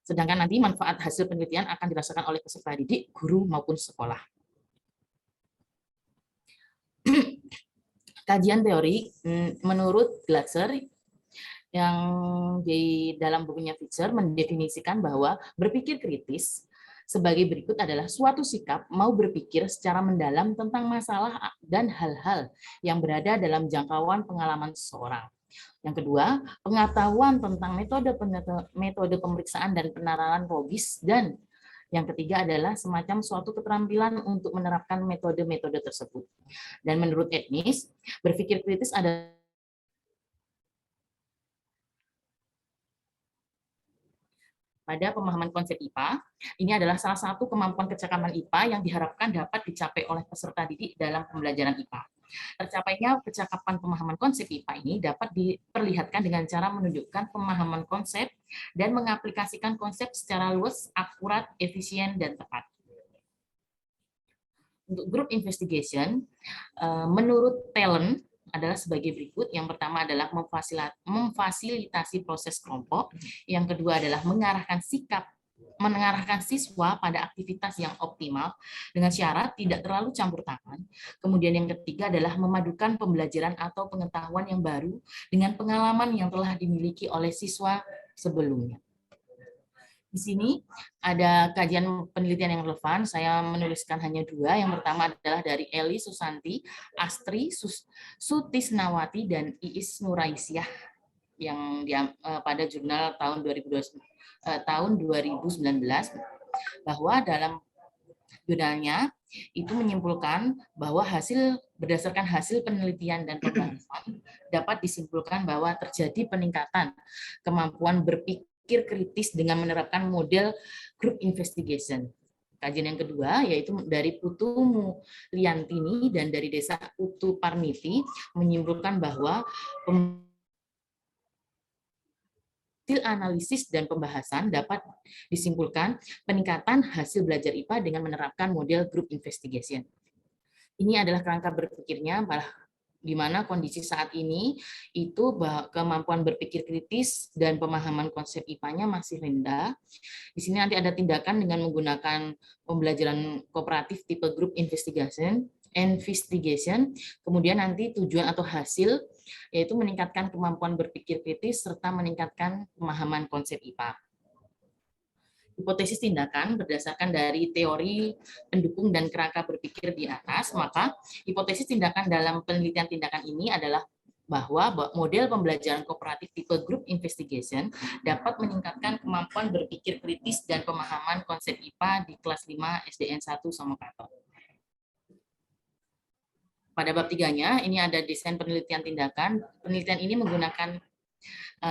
Sedangkan nanti manfaat hasil penelitian akan dirasakan oleh peserta didik, guru maupun sekolah. Kajian teori menurut Glatzer yang di dalam bukunya Fisher mendefinisikan bahwa berpikir kritis sebagai berikut adalah suatu sikap mau berpikir secara mendalam tentang masalah dan hal-hal yang berada dalam jangkauan pengalaman seseorang. Yang kedua, pengetahuan tentang metode pemeriksaan dan penerapan logis, dan yang ketiga adalah semacam suatu keterampilan untuk menerapkan metode-metode tersebut. Dan menurut Etnis, berpikir kritis adalah pada pemahaman konsep IPA, ini adalah salah satu kemampuan kecakapan IPA yang diharapkan dapat dicapai oleh peserta didik dalam pembelajaran IPA. Tercapainya kecakapan pemahaman konsep IPA ini dapat diperlihatkan dengan cara menunjukkan pemahaman konsep dan mengaplikasikan konsep secara luas, akurat, efisien, dan tepat. Untuk group investigation, menurut Talent, adalah sebagai berikut. Yang pertama adalah memfasilitasi proses kelompok. Yang kedua adalah mengarahkan siswa pada aktivitas yang optimal dengan syarat tidak terlalu campur tangan. Kemudian yang ketiga adalah memadukan pembelajaran atau pengetahuan yang baru dengan pengalaman yang telah dimiliki oleh siswa sebelumnya. Di sini ada kajian penelitian yang relevan, saya menuliskan hanya dua. Yang pertama adalah dari Eli Susanti, Astri Sutisnawati, dan Iis Nuraisyah yang pada jurnal tahun 2019, bahwa dalam jurnalnya itu menyimpulkan bahwa berdasarkan hasil penelitian dan pembahasan dapat disimpulkan bahwa terjadi peningkatan kemampuan berpikir kritis dengan menerapkan model group investigation. Kajian yang kedua yaitu dari Putu Mulyantini dan dari Desa Utu Parmiti menyimpulkan bahwa hasil analisis dan pembahasan dapat disimpulkan peningkatan hasil belajar IPA dengan menerapkan model group investigation. Ini adalah kerangka berpikirnya, di mana kondisi saat ini itu kemampuan berpikir kritis dan pemahaman konsep IPA-nya masih rendah. Di sini nanti ada tindakan dengan menggunakan pembelajaran kooperatif tipe group investigation, kemudian nanti tujuan atau hasil yaitu meningkatkan kemampuan berpikir kritis serta meningkatkan pemahaman konsep IPA. Hipotesis tindakan berdasarkan dari teori pendukung dan kerangka berpikir di atas, maka hipotesis tindakan dalam penelitian tindakan ini adalah bahwa model pembelajaran kooperatif tipe group investigation dapat meningkatkan kemampuan berpikir kritis dan pemahaman konsep IPA di kelas 5 SDN 1 Somokaton. Pada bab 3-nya, ini ada desain penelitian tindakan. Penelitian ini menggunakan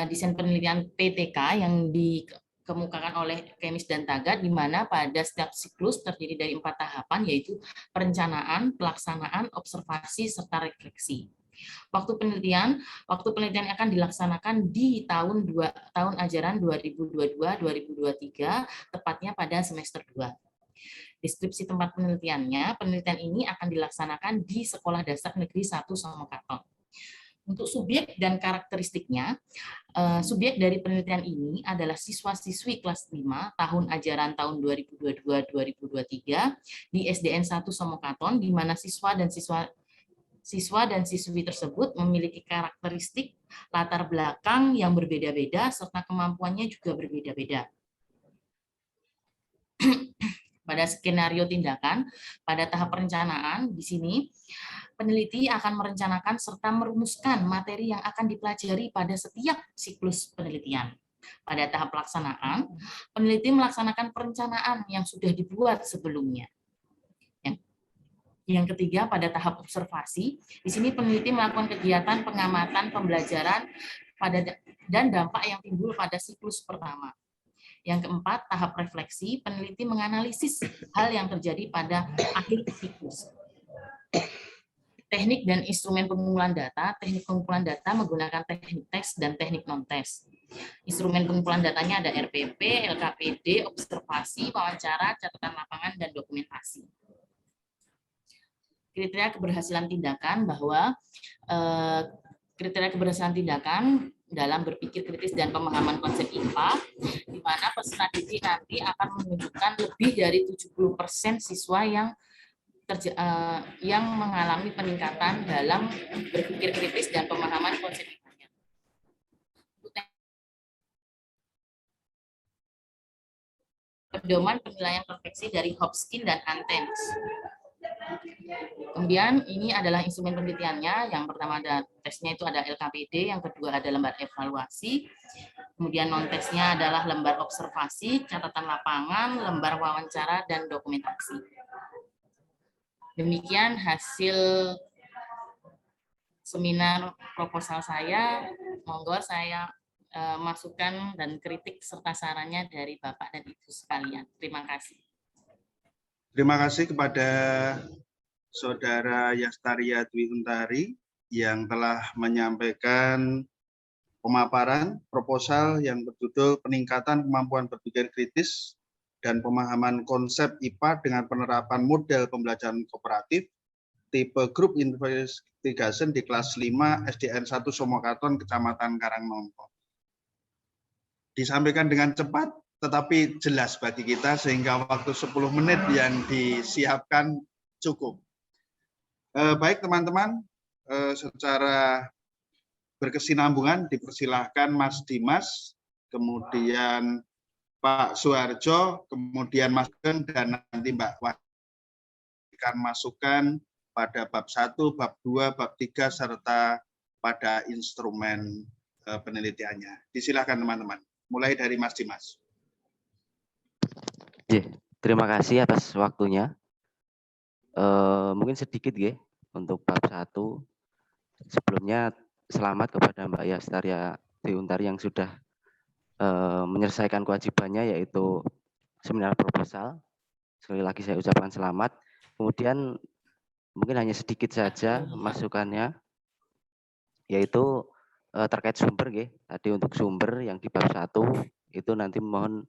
desain penelitian PTK yang dikemukakan oleh Kemis dan Tagat, di mana pada setiap siklus terdiri dari 4 tahapan, yaitu perencanaan, pelaksanaan, observasi, serta refleksi. Waktu penelitian akan dilaksanakan di tahun ajaran 2022-2023, tepatnya pada semester 2. Deskripsi tempat penelitiannya, penelitian ini akan dilaksanakan di Sekolah Dasar Negeri 1 Somokaton. Untuk subjek dan karakteristiknya, subjek dari penelitian ini adalah siswa-siswi kelas 5 tahun ajaran tahun 2022-2023 di SDN 1 Somokaton, di mana siswa dan siswi tersebut memiliki karakteristik latar belakang yang berbeda-beda serta kemampuannya juga berbeda-beda. Pada skenario tindakan, pada tahap perencanaan, di sini peneliti akan merencanakan serta merumuskan materi yang akan dipelajari pada setiap siklus penelitian. Pada tahap pelaksanaan, peneliti melaksanakan perencanaan yang sudah dibuat sebelumnya. Yang ketiga, pada tahap observasi, di sini peneliti melakukan kegiatan pengamatan pembelajaran dan dampak yang timbul pada siklus pertama. Yang keempat, tahap refleksi, peneliti menganalisis hal yang terjadi pada akhir siklus. Teknik dan instrumen pengumpulan data. Teknik pengumpulan data menggunakan teknik tes dan teknik non-tes. Instrumen pengumpulan datanya ada RPP, LKPD, observasi, wawancara, catatan lapangan, dan dokumentasi. Kriteria keberhasilan tindakan bahwa kriteria keberhasilan tindakan dalam berpikir kritis dan pemahaman konsep IPA, di mana peserta didik nanti akan menunjukkan lebih dari 70% siswa yang mengalami peningkatan dalam berpikir kritis dan pemahaman konsep IPA. Pedoman penilaian perfeksi dari Hopkins dan Antens. Kemudian ini adalah instrumen penelitiannya. Yang pertama ada tesnya itu ada LKPD, yang kedua ada lembar evaluasi. Kemudian non-tesnya adalah lembar observasi, catatan lapangan, lembar wawancara, dan dokumentasi. Demikian hasil seminar proposal saya. Monggo saya masukan dan kritik serta sarannya dari Bapak dan Ibu sekalian. Terima kasih. Terima kasih kepada Saudara Yastaria Dwi Untari yang telah menyampaikan pemaparan proposal yang berjudul Peningkatan Kemampuan Berpikir Kritis dan Pemahaman Konsep IPA dengan Penerapan Model Pembelajaran Kooperatif tipe Group Investigation di kelas 5 SDN 1 Somokaton, Kecamatan Karangnongko. Disampaikan dengan cepat tetapi jelas bagi kita sehingga waktu 10 menit yang disiapkan cukup. Baik teman-teman, secara berkesinambungan dipersilahkan Mas Dimas, kemudian Pak Suharjo, kemudian Mas Geng, dan nanti Mbak Wah akan masukan pada bab 1, bab 2, bab 3, serta pada instrumen penelitiannya. Disilakan teman-teman, mulai dari Mas Dimas. Terima kasih atas waktunya. Mungkin sedikit ya untuk bab 1. Sebelumnya selamat kepada Mbak Yastaria Dwi Untari yang sudah menyelesaikan kewajibannya yaitu seminar proposal. Sekali lagi saya ucapkan selamat. Kemudian mungkin hanya sedikit saja masukannya yaitu terkait sumber ya. Tadi untuk sumber yang di bab 1 itu nanti mohon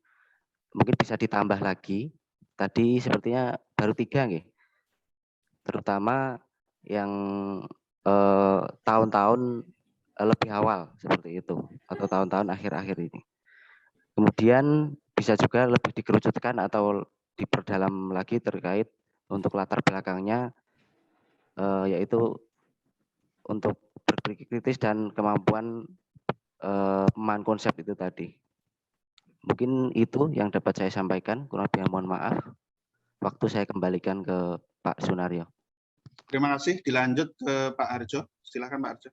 mungkin bisa ditambah lagi. Tadi sepertinya baru 3 nggih. Terutama yang tahun-tahun lebih awal seperti itu atau tahun-tahun akhir-akhir ini. Kemudian bisa juga lebih dikerucutkan atau diperdalam lagi terkait untuk latar belakangnya yaitu untuk berpikir kritis dan kemampuan pemahaman konsep itu tadi. Mungkin itu yang dapat saya sampaikan, kurang lebih mohon maaf. Waktu saya kembalikan ke Pak Sunaryo. Terima kasih, dilanjut ke Pak Harjo. Silakan Pak Harjo.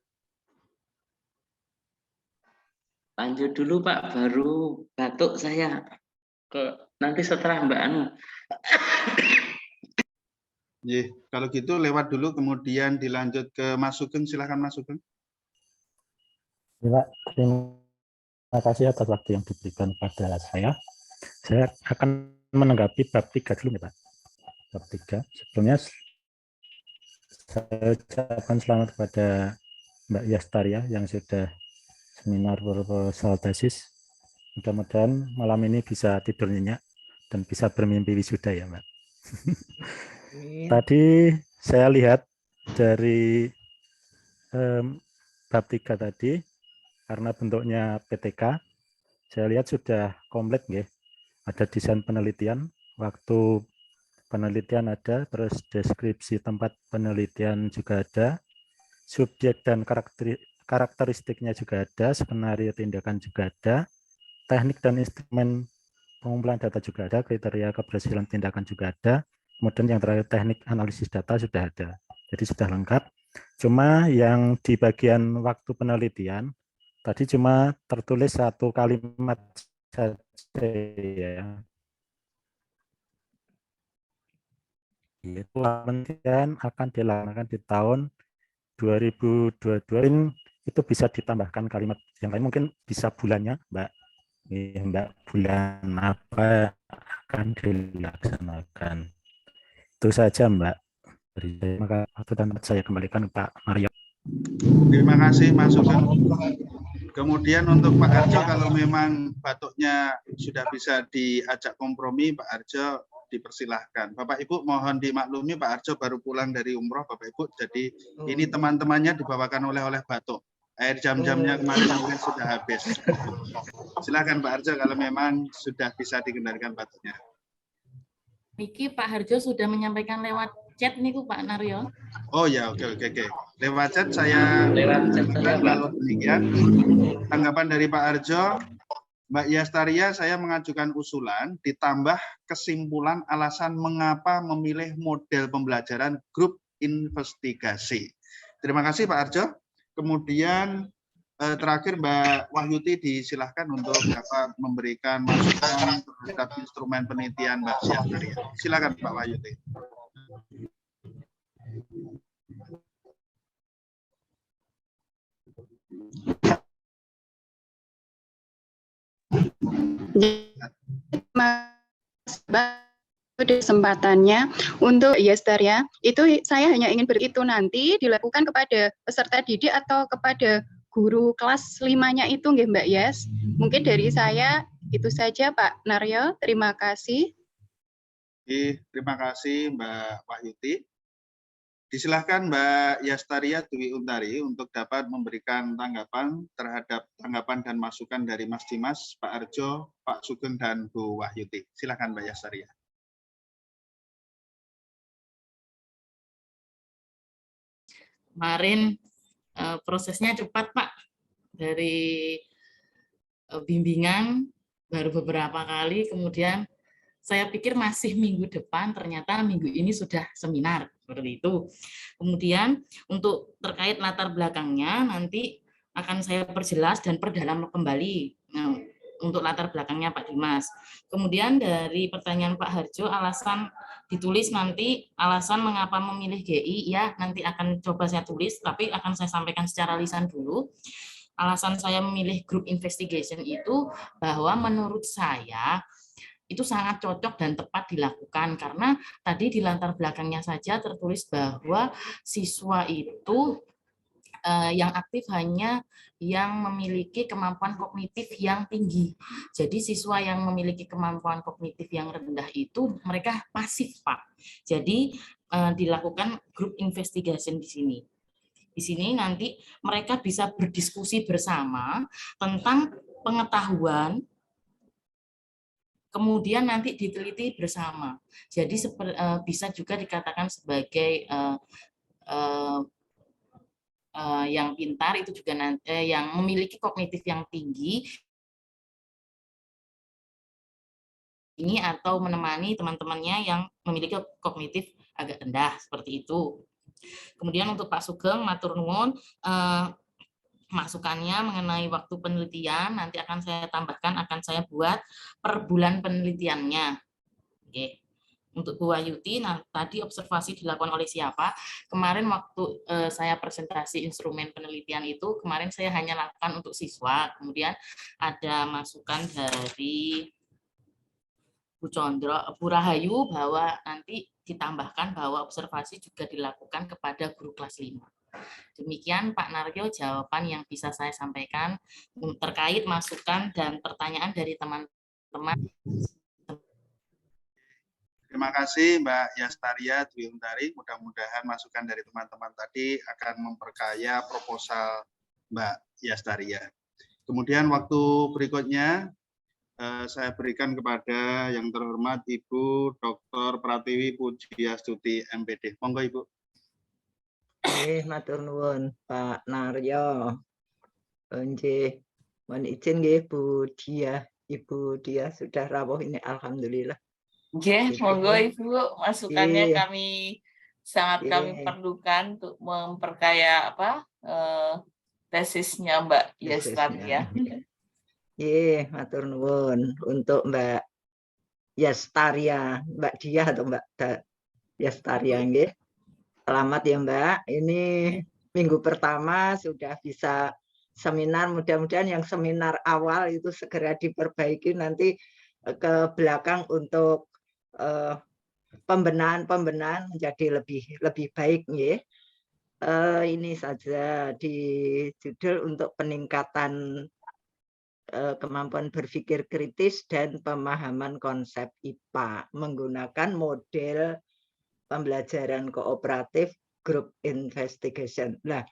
Lanjut dulu Pak, baru batuk saya. Nanti setelah Mbak Anu. Kalau gitu lewat dulu, kemudian dilanjut ke Mas Sugeng. Silakan Mas Sugeng. Ya, Pak, terima kasih atas waktu yang diberikan pada saya. Saya akan menanggapi bab 3 dulu ya Pak. Bab 3. Sebelumnya saya ucapkan selamat kepada Mbak Yastaria yang sudah seminar proposal tesis. Mudah-mudahan malam ini bisa tidur nyenyak dan bisa bermimpi wisuda ya Mbak. Tadi saya lihat dari bab 3 tadi, karena bentuknya PTK, saya lihat sudah komplit ya. Ada desain penelitian, waktu penelitian ada, terus deskripsi tempat penelitian juga ada, subjek dan karakteristiknya juga ada, skenario tindakan juga ada, teknik dan instrumen pengumpulan data juga ada, kriteria keberhasilan tindakan juga ada, kemudian yang terakhir teknik analisis data sudah ada. Jadi sudah lengkap. Cuma yang di bagian waktu penelitian, tadi cuma tertulis 1 kalimat saja ya. Itu penelitian akan dilaksanakan di tahun 2022. Itu bisa ditambahkan kalimat yang lain, mungkin bisa bulannya, Mbak. Mbak, bulan apa akan dilaksanakan. Itu saja, Mbak. Maka waktu dan saya kembalikan Pak Mario. Terima kasih Mas Sugeng. Kemudian untuk Pak Arjo, kalau memang batuknya sudah bisa diajak kompromi, Pak Arjo dipersilahkan. Bapak Ibu mohon dimaklumi, Pak Arjo baru pulang dari umroh, Bapak Ibu. Jadi ini teman-temannya dibawakan oleh batuk. Air jam-jamnya kemarin mungkin sudah habis. Silakan Pak Arjo kalau memang sudah bisa dikendalikan batuknya. Niki Pak Harjo sudah menyampaikan lewat chat nih Pak Naryo. Oh ya, oke. Lewat chat saya demikian. Tanggapan dari Pak Arjo, Mbak Yastaria, saya mengajukan usulan ditambah kesimpulan alasan mengapa memilih model pembelajaran grup investigasi. Terima kasih Pak Arjo. Kemudian terakhir Mbak Wahyuti disilahkan untuk dapat memberikan masukan terhadap instrumen penelitian Mbak Yastaria. Silakan Mbak Wahyuti. Kesempatannya untuk Yastaria, itu saya hanya ingin itu nanti dilakukan kepada peserta didik atau kepada guru kelas 5-nya itu nggih Mbak Yas. Mungkin dari saya itu saja Pak Naryo, terima kasih. Terima kasih Mbak Wahyuti. Disilahkan Mbak Yastaria Dwi Untari untuk dapat memberikan tanggapan terhadap tanggapan dan masukan dari Mas Dimas, Pak Arjo, Pak Sugeng, dan Bu Wahyuti. Silakan Mbak Yastaria. Kemarin prosesnya cepat Pak, dari bimbingan baru beberapa kali, kemudian saya pikir masih minggu depan, ternyata minggu ini sudah seminar, seperti itu. Kemudian untuk terkait latar belakangnya nanti akan saya perjelas dan perdalam kembali untuk latar belakangnya Pak Dimas. Kemudian dari pertanyaan Pak Harjo, alasan ditulis nanti, alasan mengapa memilih GI, ya nanti akan coba saya tulis, tapi akan saya sampaikan secara lisan dulu. Alasan saya memilih group investigation itu bahwa menurut saya itu sangat cocok dan tepat dilakukan, karena tadi di latar belakangnya saja tertulis bahwa siswa itu yang aktif hanya yang memiliki kemampuan kognitif yang tinggi. Jadi siswa yang memiliki kemampuan kognitif yang rendah itu mereka pasif, Pak. Jadi dilakukan group investigation di sini. Di sini nanti mereka bisa berdiskusi bersama tentang pengetahuan, kemudian nanti diteliti bersama. Jadi bisa juga dikatakan sebagai yang pintar itu juga nanti yang memiliki kognitif yang tinggi ini, atau menemani teman-temannya yang memiliki kognitif agak rendah, seperti itu. Kemudian untuk Pak Sugeng, matur nuwun, masukannya mengenai waktu penelitian nanti akan saya tambahkan, akan saya buat per bulan penelitiannya. Oke. Untuk Bu Wahyuti, nah tadi observasi dilakukan oleh siapa? Kemarin waktu saya presentasi instrumen penelitian itu, kemarin saya hanya lakukan untuk siswa, kemudian ada masukan dari Bu Rahayu bahwa nanti ditambahkan bahwa observasi juga dilakukan kepada guru kelas 5. Demikian Pak Naryo jawaban yang bisa saya sampaikan terkait masukan dan pertanyaan dari teman-teman. Terima kasih Mbak Yastaria Dwi Untari. Mudah-mudahan masukan dari teman-teman tadi akan memperkaya proposal Mbak Yastaria. Kemudian waktu berikutnya saya berikan kepada yang terhormat Ibu Dr. Pratiwi Pujiastuti MPD. Monggo Ibu. Matur nuwun Pak Naryo. Nggih, mohon izin nggih Bu Dia. Ibu Dia sudah rawuh ini, alhamdulillah. Oke, monggo Ibu, masukannya kami sangat kami perlukan untuk memperkaya tesisnya Mbak Yastaria. Matur nuwun untuk Mbak Yastaria, Mbak Dia atau Mbak Yastaria nggih. Selamat ya Mbak. Ini minggu pertama sudah bisa seminar. Mudah-mudahan yang seminar awal itu segera diperbaiki nanti ke belakang untuk pembenahan menjadi lebih baik nggih. Ini saja di judul untuk peningkatan kemampuan berpikir kritis dan pemahaman konsep IPA menggunakan model pembelajaran kooperatif group investigation. Nah,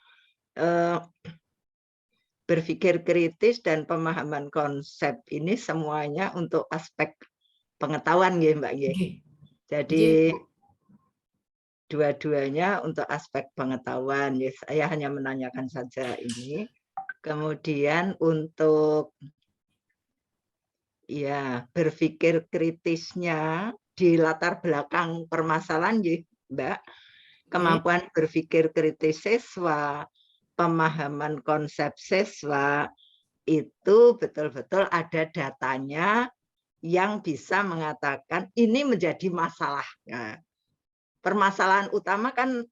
berpikir kritis dan pemahaman konsep ini semuanya untuk aspek pengetahuan nggih Mbak nggih. Jadi dua-duanya untuk aspek pengetahuan. Saya hanya menanyakan saja ini. Kemudian untuk ya berpikir kritisnya di latar belakang permasalahan ya Mbak, kemampuan berpikir kritis siswa, pemahaman konsep siswa itu betul-betul ada datanya yang bisa mengatakan ini menjadi masalah. Nah, permasalahan utama kan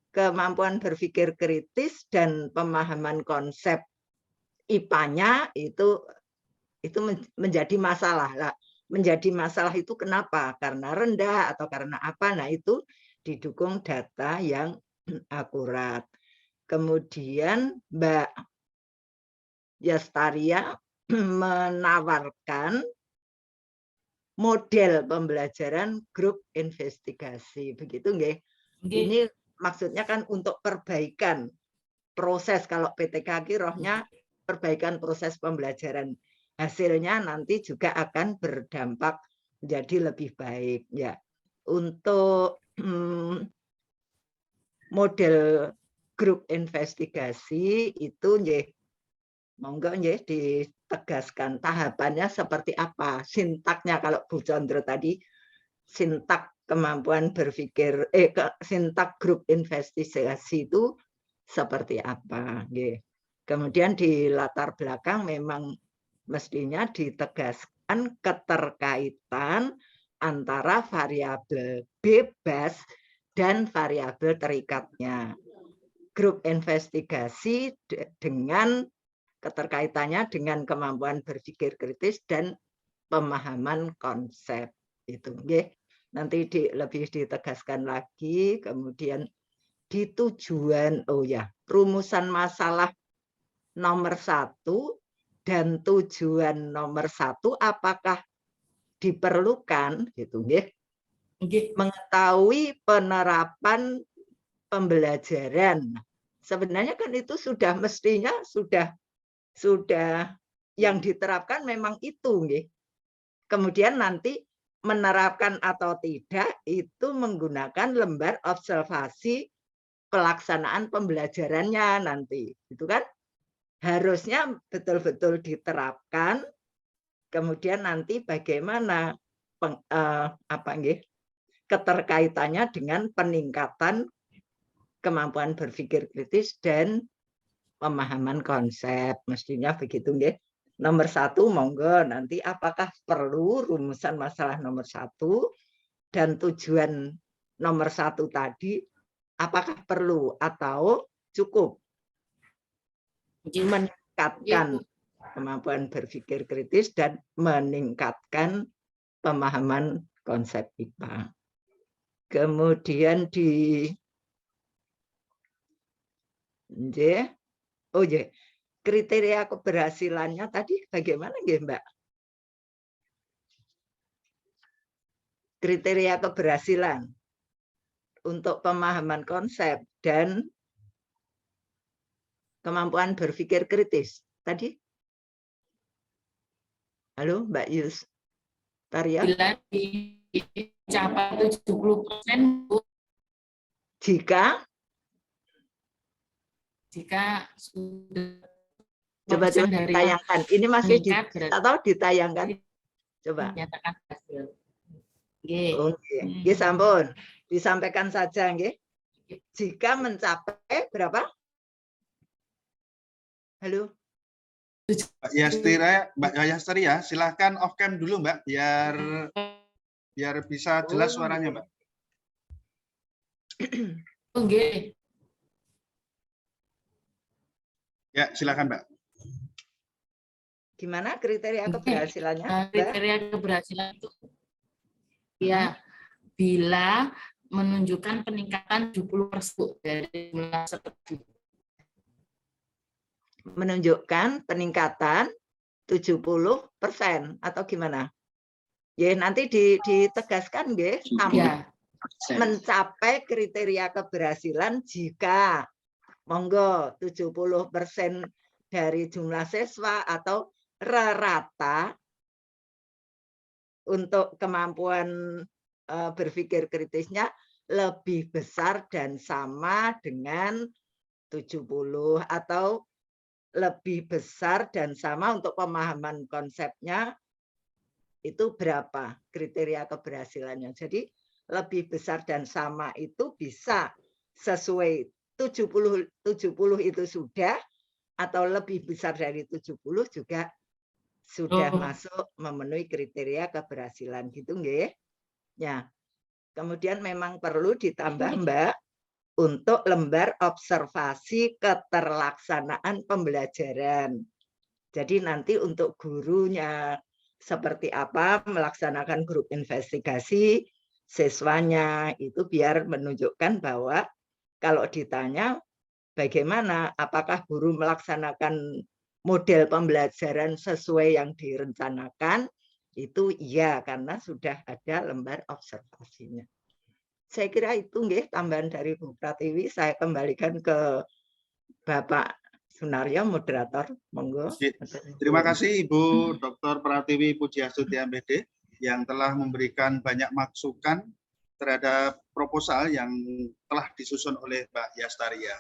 kemampuan berpikir kritis dan pemahaman konsep IPA-nya itu menjadi masalah. Lah, menjadi masalah itu kenapa? Karena rendah atau karena apa? Nah, itu didukung data yang akurat. Kemudian Mbak Yastaria menawarkan model pembelajaran grup investigasi. Begitu nggih? Ini maksudnya kan untuk perbaikan proses. Kalau PTK rohnya perbaikan proses pembelajaran. Hasilnya nanti juga akan berdampak menjadi lebih baik ya. Untuk model grup investigasi itu nggih monggo nggih ditegaskan tahapannya seperti apa, sintaknya kalau Bu Condro tadi sintak kemampuan berpikir sintak grup investigasi itu seperti apa nggih. Kemudian di latar belakang memang mestinya ditegaskan keterkaitan antara variabel bebas dan variabel terikatnya. Grup investigasi dengan keterkaitannya dengan kemampuan berpikir kritis dan pemahaman konsep itu nggih. Nanti lebih ditegaskan lagi. Kemudian di tujuan rumusan masalah nomor 1 dan tujuan nomor 1 apakah diperlukan gitu nggih. Mengetahui penerapan pembelajaran. Sebenarnya kan itu sudah mestinya sudah yang diterapkan memang itu nggih. Kemudian nanti menerapkan atau tidak itu menggunakan lembar observasi pelaksanaan pembelajarannya nanti. Itu kan harusnya betul-betul diterapkan. Kemudian nanti bagaimana keterkaitannya dengan peningkatan kemampuan berpikir kritis dan pemahaman konsep. Mestinya begitu nggih. Nomor 1 monggo nanti apakah perlu rumusan masalah nomor 1 dan tujuan nomor 1 tadi apakah perlu atau cukup meningkatkan kemampuan berpikir kritis dan meningkatkan pemahaman konsep IPA. Kemudian kriteria keberhasilannya tadi bagaimana nggih Mbak? Kriteria keberhasilan untuk pemahaman konsep dan kemampuan berpikir kritis tadi. Halo Mbak Yastaria. Bila dicapai 70%, jika sudah coba ditayangkan. Ini masih atau ditayangkan. Coba. Menyatakan hasil. Nggih, sampun. Disampaikan saja nggih. Jika mencapai berapa? Halo. Mbak Yastaria, silahkan off cam dulu Mbak, biar bisa jelas suaranya Mbak. Oke. Ya, silakan Mbak. Gimana kriteria keberhasilannya? Kriteria keberhasilan itu ya bila menunjukkan peningkatan 70% dari jumlah peserta. Menunjukkan peningkatan 70% atau gimana? Ya nanti ditegaskan nggih, mencapai kriteria keberhasilan jika monggo 70% dari jumlah siswa atau rata untuk kemampuan berpikir kritisnya lebih besar dan sama dengan 70 atau lebih besar dan sama untuk pemahaman konsepnya itu berapa kriteria keberhasilannya. Jadi lebih besar dan sama itu bisa sesuai 70 itu sudah atau lebih besar dari 70 juga sudah masuk memenuhi kriteria keberhasilan gitu nggih. Ya. Kemudian memang perlu ditambah Mbak untuk lembar observasi keterlaksanaan pembelajaran. Jadi nanti untuk gurunya seperti apa melaksanakan grup investigasi, siswanya itu biar menunjukkan bahwa kalau ditanya bagaimana, apakah guru melaksanakan model pembelajaran sesuai yang direncanakan, itu iya karena sudah ada lembar observasinya. Saya kira itu nggih tambahan dari Bu Pratiwi. Saya kembalikan ke Bapak Sunaryo, moderator. Monggo. Terima kasih Ibu Dr. Pratiwi Pujiastuti MPD yang telah memberikan banyak masukan terhadap proposal yang telah disusun oleh Mbak Yastaria.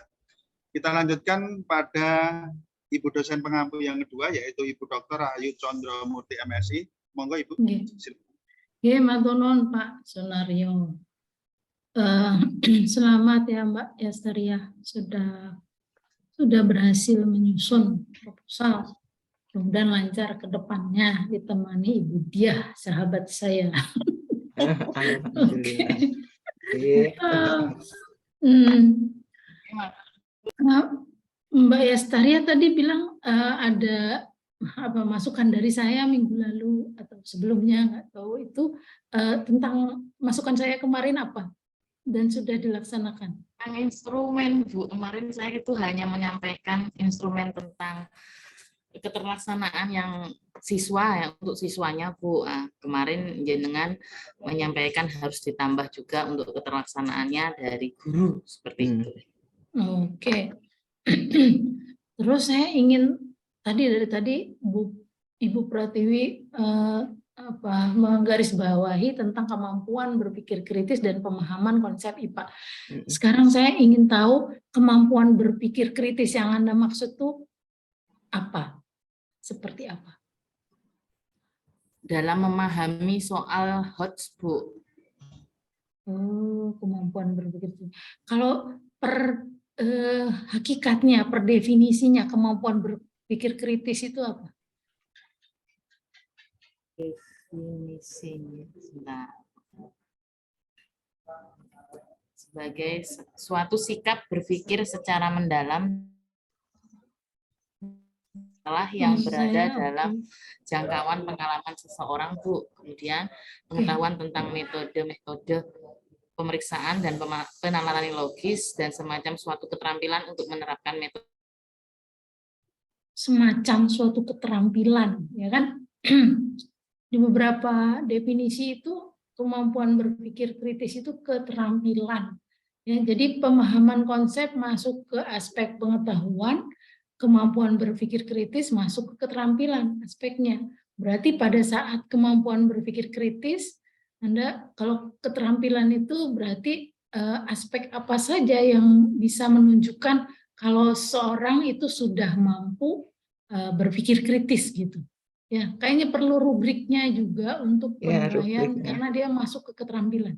Kita lanjutkan pada Ibu dosen pengampu yang kedua, yaitu Ibu Dr. Rahayu Condro Murti MSI. Monggo Ibu. Nggih, matur nuwun Pak Sunaryo. Selamat ya Mbak Yastaria sudah berhasil menyusun proposal. Mudah-mudahan lancar ke depannya ditemani Ibu Diah, sahabat saya. Oke. Mbak Yastaria tadi bilang ada masukan dari saya minggu lalu atau sebelumnya, nggak tahu itu tentang masukan saya kemarin apa dan sudah dilaksanakan. Instrumen Bu, kemarin saya itu hanya menyampaikan instrumen tentang keterlaksanaan yang siswa untuk siswanya Bu. Kemarin jenengan menyampaikan harus ditambah juga untuk keterlaksanaannya dari guru seperti itu. Oke. Terus saya ingin dari tadi Ibu Pratiwi menggarisbawahi tentang kemampuan berpikir kritis dan pemahaman konsep IPA. Sekarang saya ingin tahu kemampuan berpikir kritis yang Anda maksud itu apa? Seperti apa? Dalam memahami soal HOTS, Bu. Kemampuan berpikir kritis. Kalau hakikatnya, per definisinya kemampuan berpikir kritis itu apa? Definisinya sebagai suatu sikap berpikir secara mendalam yang berada dalam jangkauan pengalaman seseorang, Bu. Kemudian pengetahuan tentang metode-metode pemeriksaan dan penalaran logis dan semacam suatu keterampilan untuk menerapkan metode. Semacam suatu keterampilan, ya kan? Di beberapa definisi itu kemampuan berpikir kritis itu keterampilan. Ya, jadi pemahaman konsep masuk ke aspek pengetahuan, kemampuan berpikir kritis masuk ke keterampilan aspeknya. Berarti pada saat kemampuan berpikir kritis, Anda kalau keterampilan itu berarti aspek apa saja yang bisa menunjukkan kalau seorang itu sudah mampu berpikir kritis gitu. Ya, kayaknya perlu rubriknya juga untuk penilaian karena dia masuk ke keterampilan.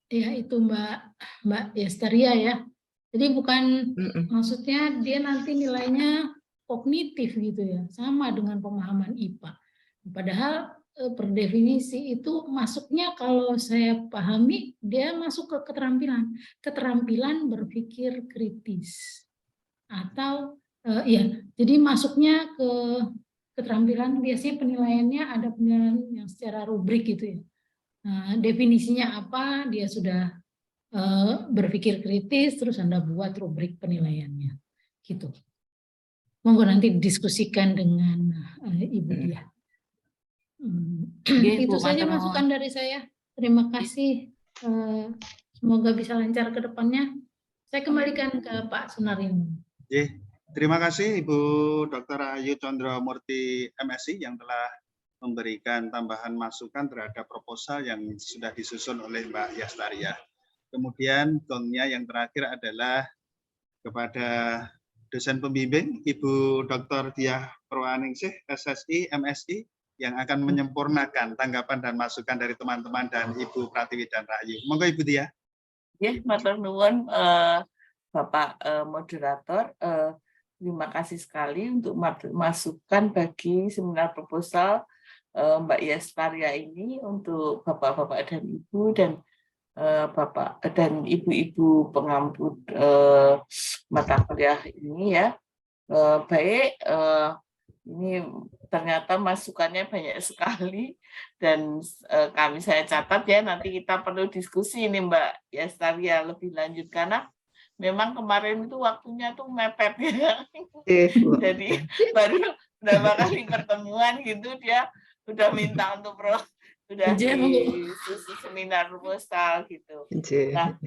Ya, itu Mbak Yastaria ya. Jadi bukan maksudnya dia nanti nilainya kognitif gitu ya, sama dengan pemahaman IPA. Padahal per definisi itu masuknya, kalau saya pahami, dia masuk ke keterampilan berpikir kritis. Atau ya, jadi masuknya ke keterampilan, biasanya penilaiannya ada penilaian yang secara rubrik gitu ya. Definisinya apa, dia sudah berpikir kritis, terus Anda buat rubrik penilaiannya. Gitu. Monggo nanti didiskusikan dengan Ibu Dia. Itu saja masukan dari saya. Terima kasih. Semoga bisa lancar ke depannya. Saya kembalikan ke Pak Sunaryono. Terima kasih Ibu Dr. Rahayu Condromurti MSI yang telah memberikan tambahan masukan terhadap proposal yang sudah disusun oleh Mbak Yastaria. Kemudian gongnya yang terakhir adalah kepada dosen pembimbing Ibu Dr. Diah Purwaningsih SSI MSI yang akan menyempurnakan tanggapan dan masukan dari teman-teman dan Ibu Pratiwi dan Rahayu. Monggo Ibu Diah. Ya, matur nuwun Bapak moderator. Terima kasih sekali untuk masukan bagi seminar proposal Mbak Yastaria ini untuk Bapak-bapak dan Ibu dan Bapak dan Ibu-ibu pengampu mata kuliah ini ya. Baik, ini ternyata masukannya banyak sekali dan saya catat ya, nanti kita perlu diskusi ini Mbak Yastaria lebih lanjut karena memang kemarin itu waktunya tuh mepet ya. Jadi di pertemuan gitu dia udah minta untuk seminar proposal gitu. Nah,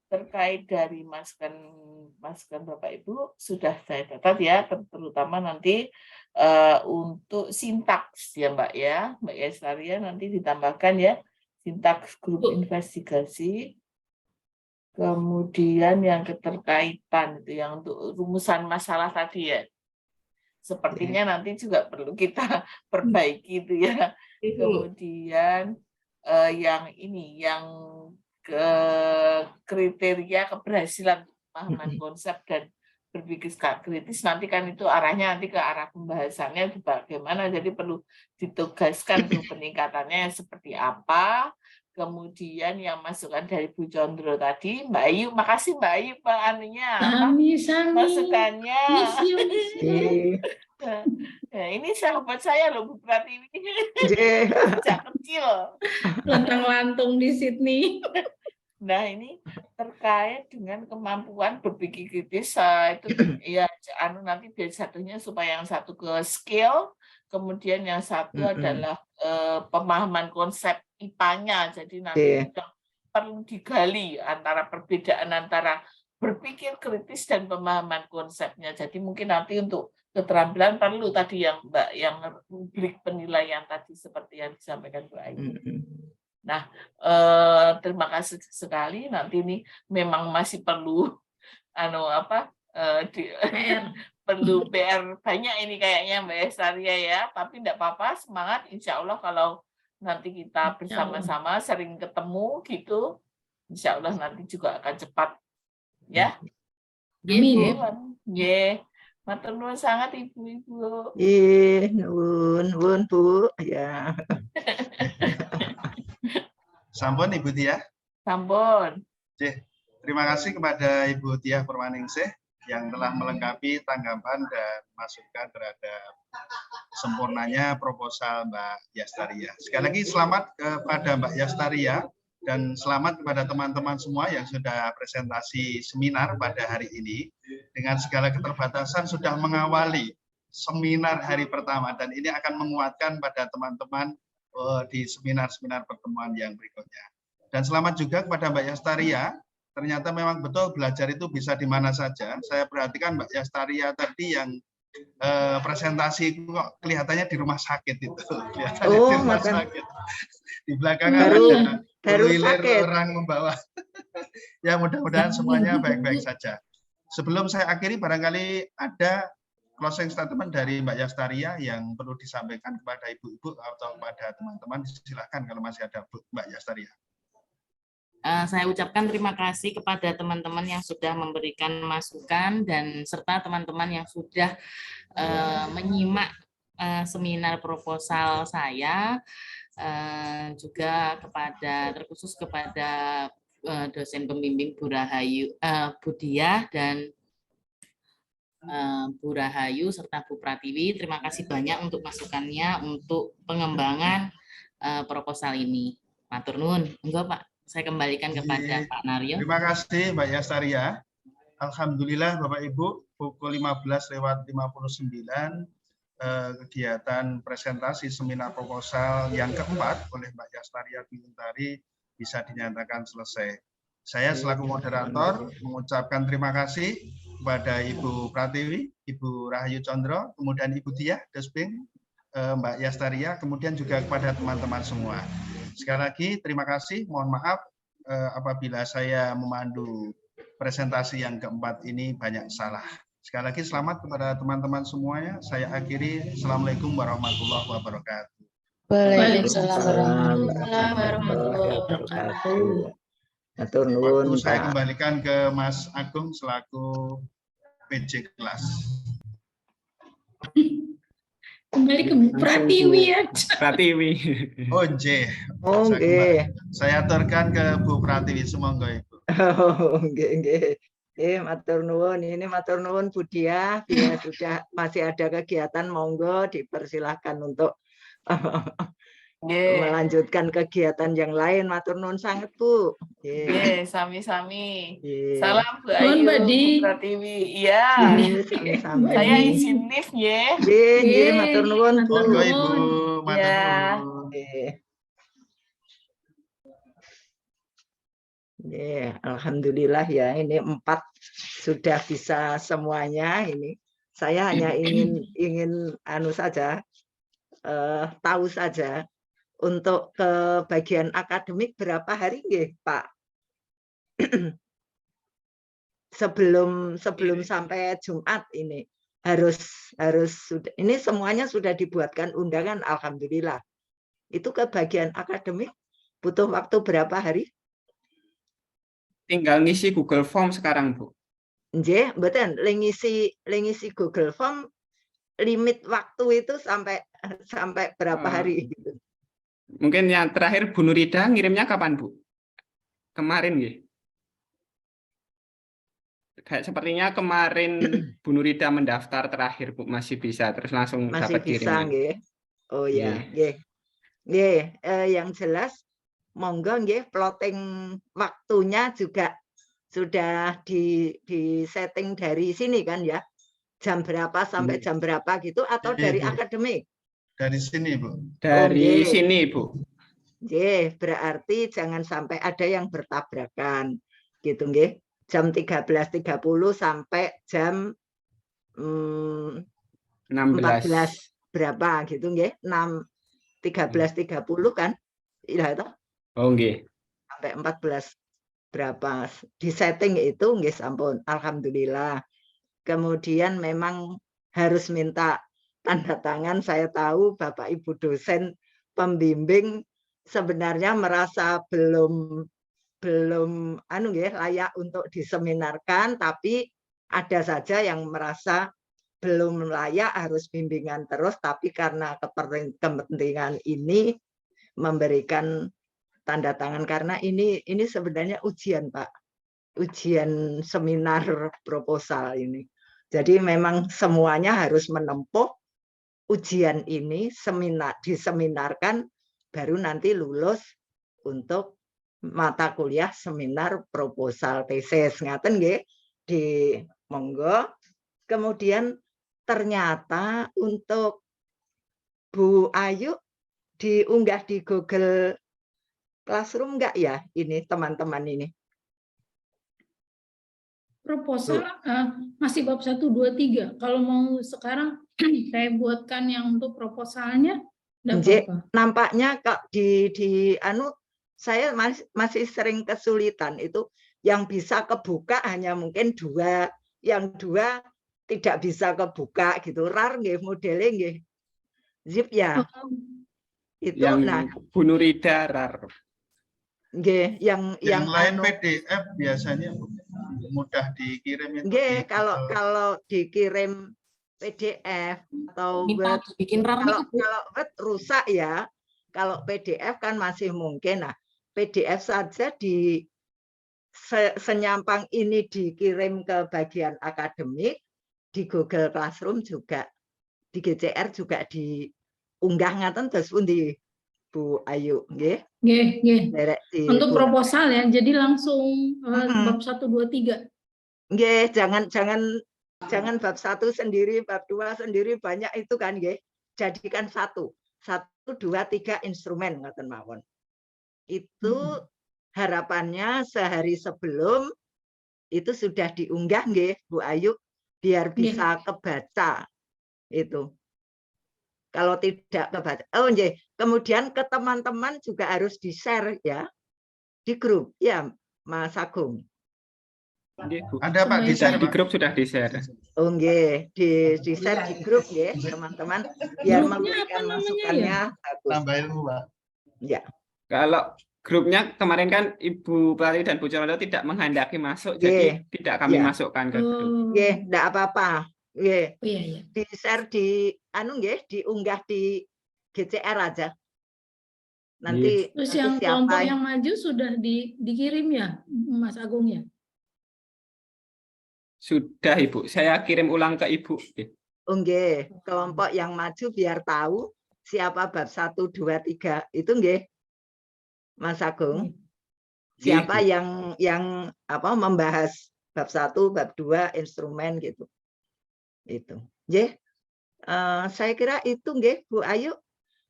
terkait dari masukan Bapak Ibu sudah saya catat ya, terutama nanti untuk sintaks ya Mbak Yastaria nanti ditambahkan ya sintaks grup investigasi, kemudian yang keterkaitan itu yang untuk rumusan masalah tadi ya, sepertinya nanti juga perlu kita perbaiki itu ya. Kemudian yang kriteria keberhasilan pemahaman konsep dan berpikir kritis nanti kan itu arahnya nanti ke arah pembahasannya bagaimana, jadi perlu ditugaskan tuh peningkatannya seperti apa. Kemudian yang masukan dari Bu Condro tadi, Mbak Ayu, makasih Mbak Ayu masukannya. Nah, ini sahabat saya loh Bu Pratiwi, sejak kecil. Lantang-lantung di Sydney. Nah ini terkait dengan kemampuan berpikir kritis itu ya nanti biar satunya supaya yang satu ke skill, kemudian yang satu adalah pemahaman konsep IPA-nya. Jadi nanti perlu digali antara perbedaan antara berpikir kritis dan pemahaman konsepnya. Jadi mungkin nanti untuk keterampilan perlu tadi yang Mbak yang rubrik penilaian tadi seperti yang disampaikan Bu Ayu. Nah, terima kasih sekali. Nanti ini memang masih perlu perlu PR banyak ini kayaknya Mbak Yastaria ya. Tapi tidak apa-apa, semangat. Insya Allah kalau nanti kita bersama-sama sering ketemu gitu, insya Allah nanti juga akan cepat ya. Amin. Matur nuwun sangat Ibu-ibu. Nuwun Bu ya. Sampun Ibu Diah. Sampun. Terima kasih kepada Ibu Diah Purwaningsih yang telah melengkapi tanggapan dan masukan terhadap sempurnanya proposal Mbak Yastaria. Sekali lagi selamat kepada Mbak Yastaria dan selamat kepada teman-teman semua yang sudah presentasi seminar pada hari ini. Dengan segala keterbatasan sudah mengawali seminar hari pertama dan ini akan menguatkan pada teman-teman di seminar-seminar pertemuan yang berikutnya. Dan selamat juga kepada Mbak Yastaria, ternyata memang betul belajar itu bisa di mana saja. Saya perhatikan Mbak Yastaria tadi yang presentasi kok kelihatannya di rumah sakit itu. Kelihatannya di rumah sakit. Di belakang baru orang membawa. Ya mudah-mudahan semuanya baik-baik saja. Sebelum saya akhiri, barangkali ada closing statement dari Mbak Yastaria yang perlu disampaikan kepada ibu-ibu atau kepada teman-teman. Silakan kalau masih ada Mbak Yastaria. Saya ucapkan terima kasih kepada teman-teman yang sudah memberikan masukan dan serta teman-teman yang sudah menyimak seminar proposal saya, juga terkhusus kepada dosen pembimbing Bu Diah dan Bu Rahayu serta Bu Pratiwi. Terima kasih banyak untuk masukannya untuk pengembangan proposal ini. Matur nuwun. Enggak Pak, saya kembalikan kepada Pak Naryo. Terima kasih Mbak Yastaria. Alhamdulillah Bapak Ibu, pukul 15.59 kegiatan presentasi seminar proposal yang keempat oleh Mbak Yastaria Bintari bisa dinyatakan selesai. Saya selaku moderator mengucapkan terima kasih kepada Ibu Pratiwi, Ibu Rahayu Condro, kemudian Ibu Diah, Desbing, Mbak Yastaria, kemudian juga kepada teman-teman semua. Sekali lagi terima kasih, mohon maaf apabila saya memandu presentasi yang keempat ini banyak salah. Sekali lagi selamat kepada teman-teman semuanya. Saya akhiri. Assalamualaikum warahmatullahi wabarakatuh. Waalaikumsalam warahmatullahi wabarakatuh. Waktu saya kembalikan ke Mas Agung selaku PJ kelas. Kembali ke Bu Pratiwi ya. Pratiwi. Oh, J. Saya aturkan ke Bu Pratiwi, semoga Ibu. Oh, nggih. Matur nuwun. Ini matur nuwun Bu Diah, bila sudah masih ada kegiatan monggo dipersilahkan untuk melanjutkan kegiatan yang lain. Matur nuwun sangat Bu. Sami-sami. Salam Bu Ayu, Mbak Di. Bu Pratiwi. Iya. Sami-sami. Saya izin lift ya. Nggih, matur nuwun Bu. Monggo Ibu, matur nuwun. Alhamdulillah ya, ini 4 sudah bisa semuanya. Ini saya hanya ingin saja, tahu saja untuk ke bagian akademik berapa hari nggih Pak? sebelum sampai Jumat ini harus sudah, ini semuanya sudah dibuatkan undangan, alhamdulillah. Itu ke bagian akademik butuh waktu berapa hari? Tinggal ngisi Google Form sekarang, Bu. Nggih, mboten, ngisi Google Form, limit waktu itu sampai berapa hari gitu. Mungkin yang terakhir Bu Nurida ngirimnya kapan, Bu? Kemarin nggih. Kayak sepertinya kemarin Bu Nurida mendaftar terakhir, Bu, masih bisa terus langsung dapat kiriman. Nggih. Oh ya, nggih. Nggih, yang jelas monggo nggih, plotting waktunya juga sudah di setting dari sini kan ya, jam berapa sampai jam berapa gitu, atau dari akademik? Dari sini Bu. Dari sini Bu. Berarti jangan sampai ada yang bertabrakan gitu nggih. Jam 13.30 sampai jam 14 berapa gitu nggih. 13.30 kan? Iya toh? Oh nggih. Sampai 14 berapa di setting itu nggih sampun, alhamdulillah. Kemudian memang harus minta tanda tangan. Saya tahu Bapak Ibu dosen pembimbing sebenarnya merasa belum layak untuk diseminarkan, tapi ada saja yang merasa belum layak, harus bimbingan terus, tapi karena kepentingan ini memberikan tanda tangan, karena ini sebenarnya ujian Pak, ujian seminar proposal ini. Jadi memang semuanya harus menempuh ujian ini, diseminarkan, baru nanti lulus untuk mata kuliah seminar proposal tesis. Ngaten nggih, di monggo. Kemudian ternyata untuk Bu Ayu diunggah di Google Classroom enggak ya ini teman-teman ini? Proposal masih bab 1, 2, 3. Kalau mau sekarang saya buatkan yang untuk proposalnya, nampaknya kok saya masih sering kesulitan itu, yang bisa kebuka hanya mungkin 2, yang 2 tidak bisa kebuka gitu. RAR nggih modelnya nggih. Zip ya. Itu yang nah Bu Nurida RAR. Nggih, yang lain PDF biasanya mudah dikirim itu. Nggih, kalau dikirim PDF atau Minta Word. dibikin RAR nih, Bu. Kalau Word rusak ya. Kalau PDF kan masih mungkin. Nah, PDF saja senyampang ini dikirim ke bagian akademik, di Google Classroom juga, di GCR juga diunggah ngaten terus pun di Bu Ayu, nggih. Nggih. Untuk Bu. proposal ya, jadi langsung bab 1, 2, 3. Nggih, jangan bab 1 sendiri, bab 2 sendiri, banyak itu kan nggih. Jadikan 1, 2, 3 instrumen ngoten mawon. Itu harapannya sehari sebelum itu sudah diunggah nggih Bu Ayu, biar bisa kebaca itu. Kalau tidak kebaca, oh nggih, kemudian ke teman-teman juga harus di-share ya di grup ya, Mas Agung. Ada Pak, di-share di grup, sudah di-share. Oh nggih, di-share di grup nggih, teman-teman, biar memberikan masukannya bagus. Tambahin Pak. Ya. Kalau grupnya kemarin kan Ibu Pratiwi dan Bu Colondo tidak menghendaki masuk, jadi tidak kami masukkan ke grup. Nggih, enggak apa-apa. Nggih. Iya. Di-share diunggah di GCR aja. Nanti terus yang kelompok yang maju sudah dikirim ya, Mas Agung ya? Sudah Ibu, saya kirim ulang ke Ibu. Nggih, kelompok yang maju biar tahu siapa bab 1, 2, 3 itu nggih. Mas Agung. Siapa yang membahas bab 1, bab 2 instrumen gitu. Itu. Nggih. Saya kira itu nggih Bu Ayu.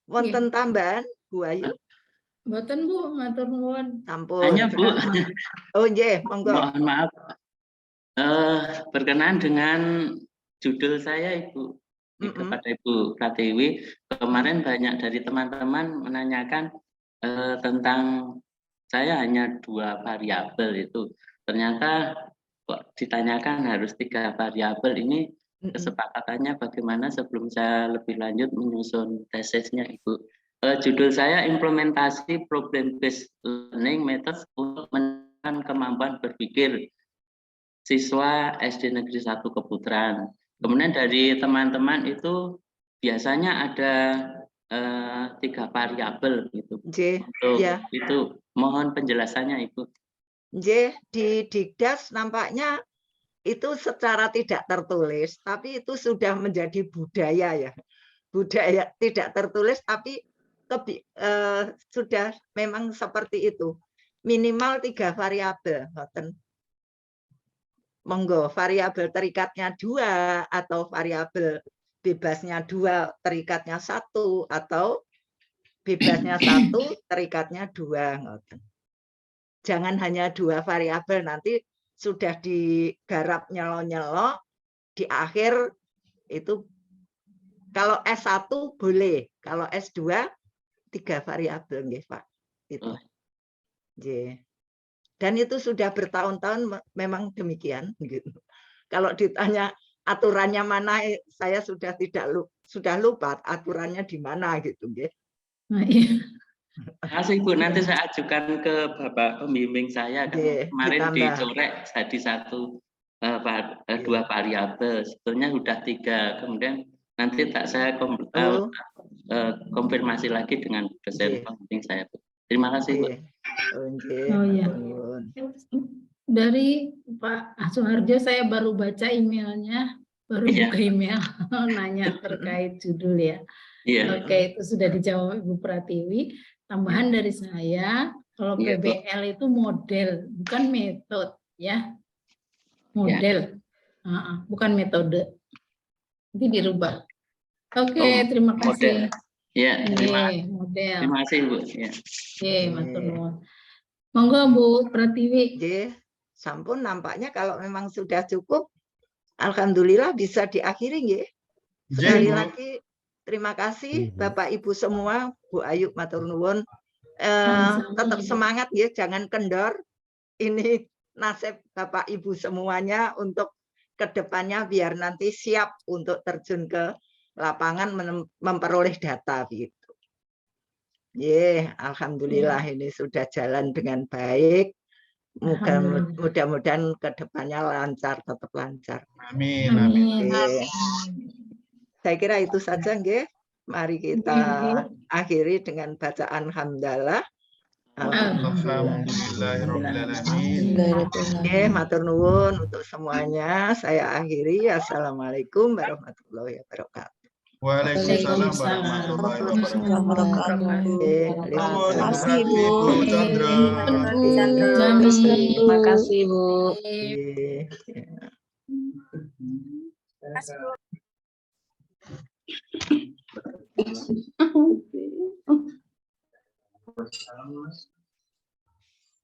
Wonten tambahan Bu Ayu? Mboten Bu, matur nuwun. Sampun. Hanya Bu. Oh nggih, monggo. Mohon maaf. Berkenaan dengan judul saya Ibu, kepada Ibu Pratiwi, kemarin banyak dari teman-teman menanyakan tentang saya hanya 2 variabel itu. Ternyata kok ditanyakan harus 3 variabel. Ini kesepakatannya bagaimana sebelum saya lebih lanjut menyusun tesisnya Ibu. Judul saya implementasi problem based learning methods untuk meningkatkan kemampuan berpikir siswa SD Negeri 1 Keputaran. Kemudian dari teman-teman itu biasanya ada 3 variabel gitu. Itu mohon penjelasannya Ibu. Di Dikdas nampaknya itu secara tidak tertulis, tapi itu sudah menjadi budaya ya. Budaya tidak tertulis tapi sudah memang seperti itu. Minimal 3 variabel. Monggo, variabel terikatnya 2 atau variabel bebasnya 2 terikatnya 1 atau bebasnya 1 terikatnya 2. Jangan hanya 2 variabel, nanti sudah digarap nyelo-nyelo di akhir itu. Kalau S1 boleh, kalau S2 3 variabel nggih Pak. Itu. Dan itu sudah bertahun-tahun memang demikian gitu. Kalau ditanya aturannya mana, saya sudah lupa aturannya di mana gitu nggih. Masih Ibu, nanti saya ajukan ke Bapak pembimbing saya kan kemarin dicorek jadi 2 variabel, sebetulnya sudah 3. Kemudian nanti saya konfirmasi lagi dengan dosen pembimbing saya. Terima kasih Bu. Oh ya. Dari Pak Suharjo saya baru baca emailnya, baru buka email nanya terkait judul ya. Oke, itu sudah dijawab Ibu Pratiwi. Tambahan dari saya, kalau PBL itu model, bukan metode ya. Model, bukan metode. Itu dirubah. Oke, terima kasih. Model. Terima kasih Bu. Matur nuwun. Monggo Bu Pratiwi. Sampun nampaknya kalau memang sudah cukup, alhamdulillah bisa diakhiri nggih. Sekali lagi terima kasih Bapak Ibu semua, Bu Ayu matur nuwun. Tetap semangat ya, jangan kendor. Ini nasib Bapak Ibu semuanya untuk kedepannya biar nanti siap untuk terjun ke lapangan memperoleh data gitu. Alhamdulillah ini sudah jalan dengan baik. Mudah-mudahan ke depannya lancar, tetap lancar. Amin. Amin. Saya kira itu saja, nggih. Mari kita akhiri dengan bacaan hamdalah. Alhamdulillahirobbilalamin. Matur nuwun untuk semuanya. Saya akhiri. Assalamualaikum warahmatullahi wabarakatuh. Waalaikumsalam warahmatullahi wabarakatuh. Terima kasih Ibu Chandra. Terima kasih Bu. Terima kasih.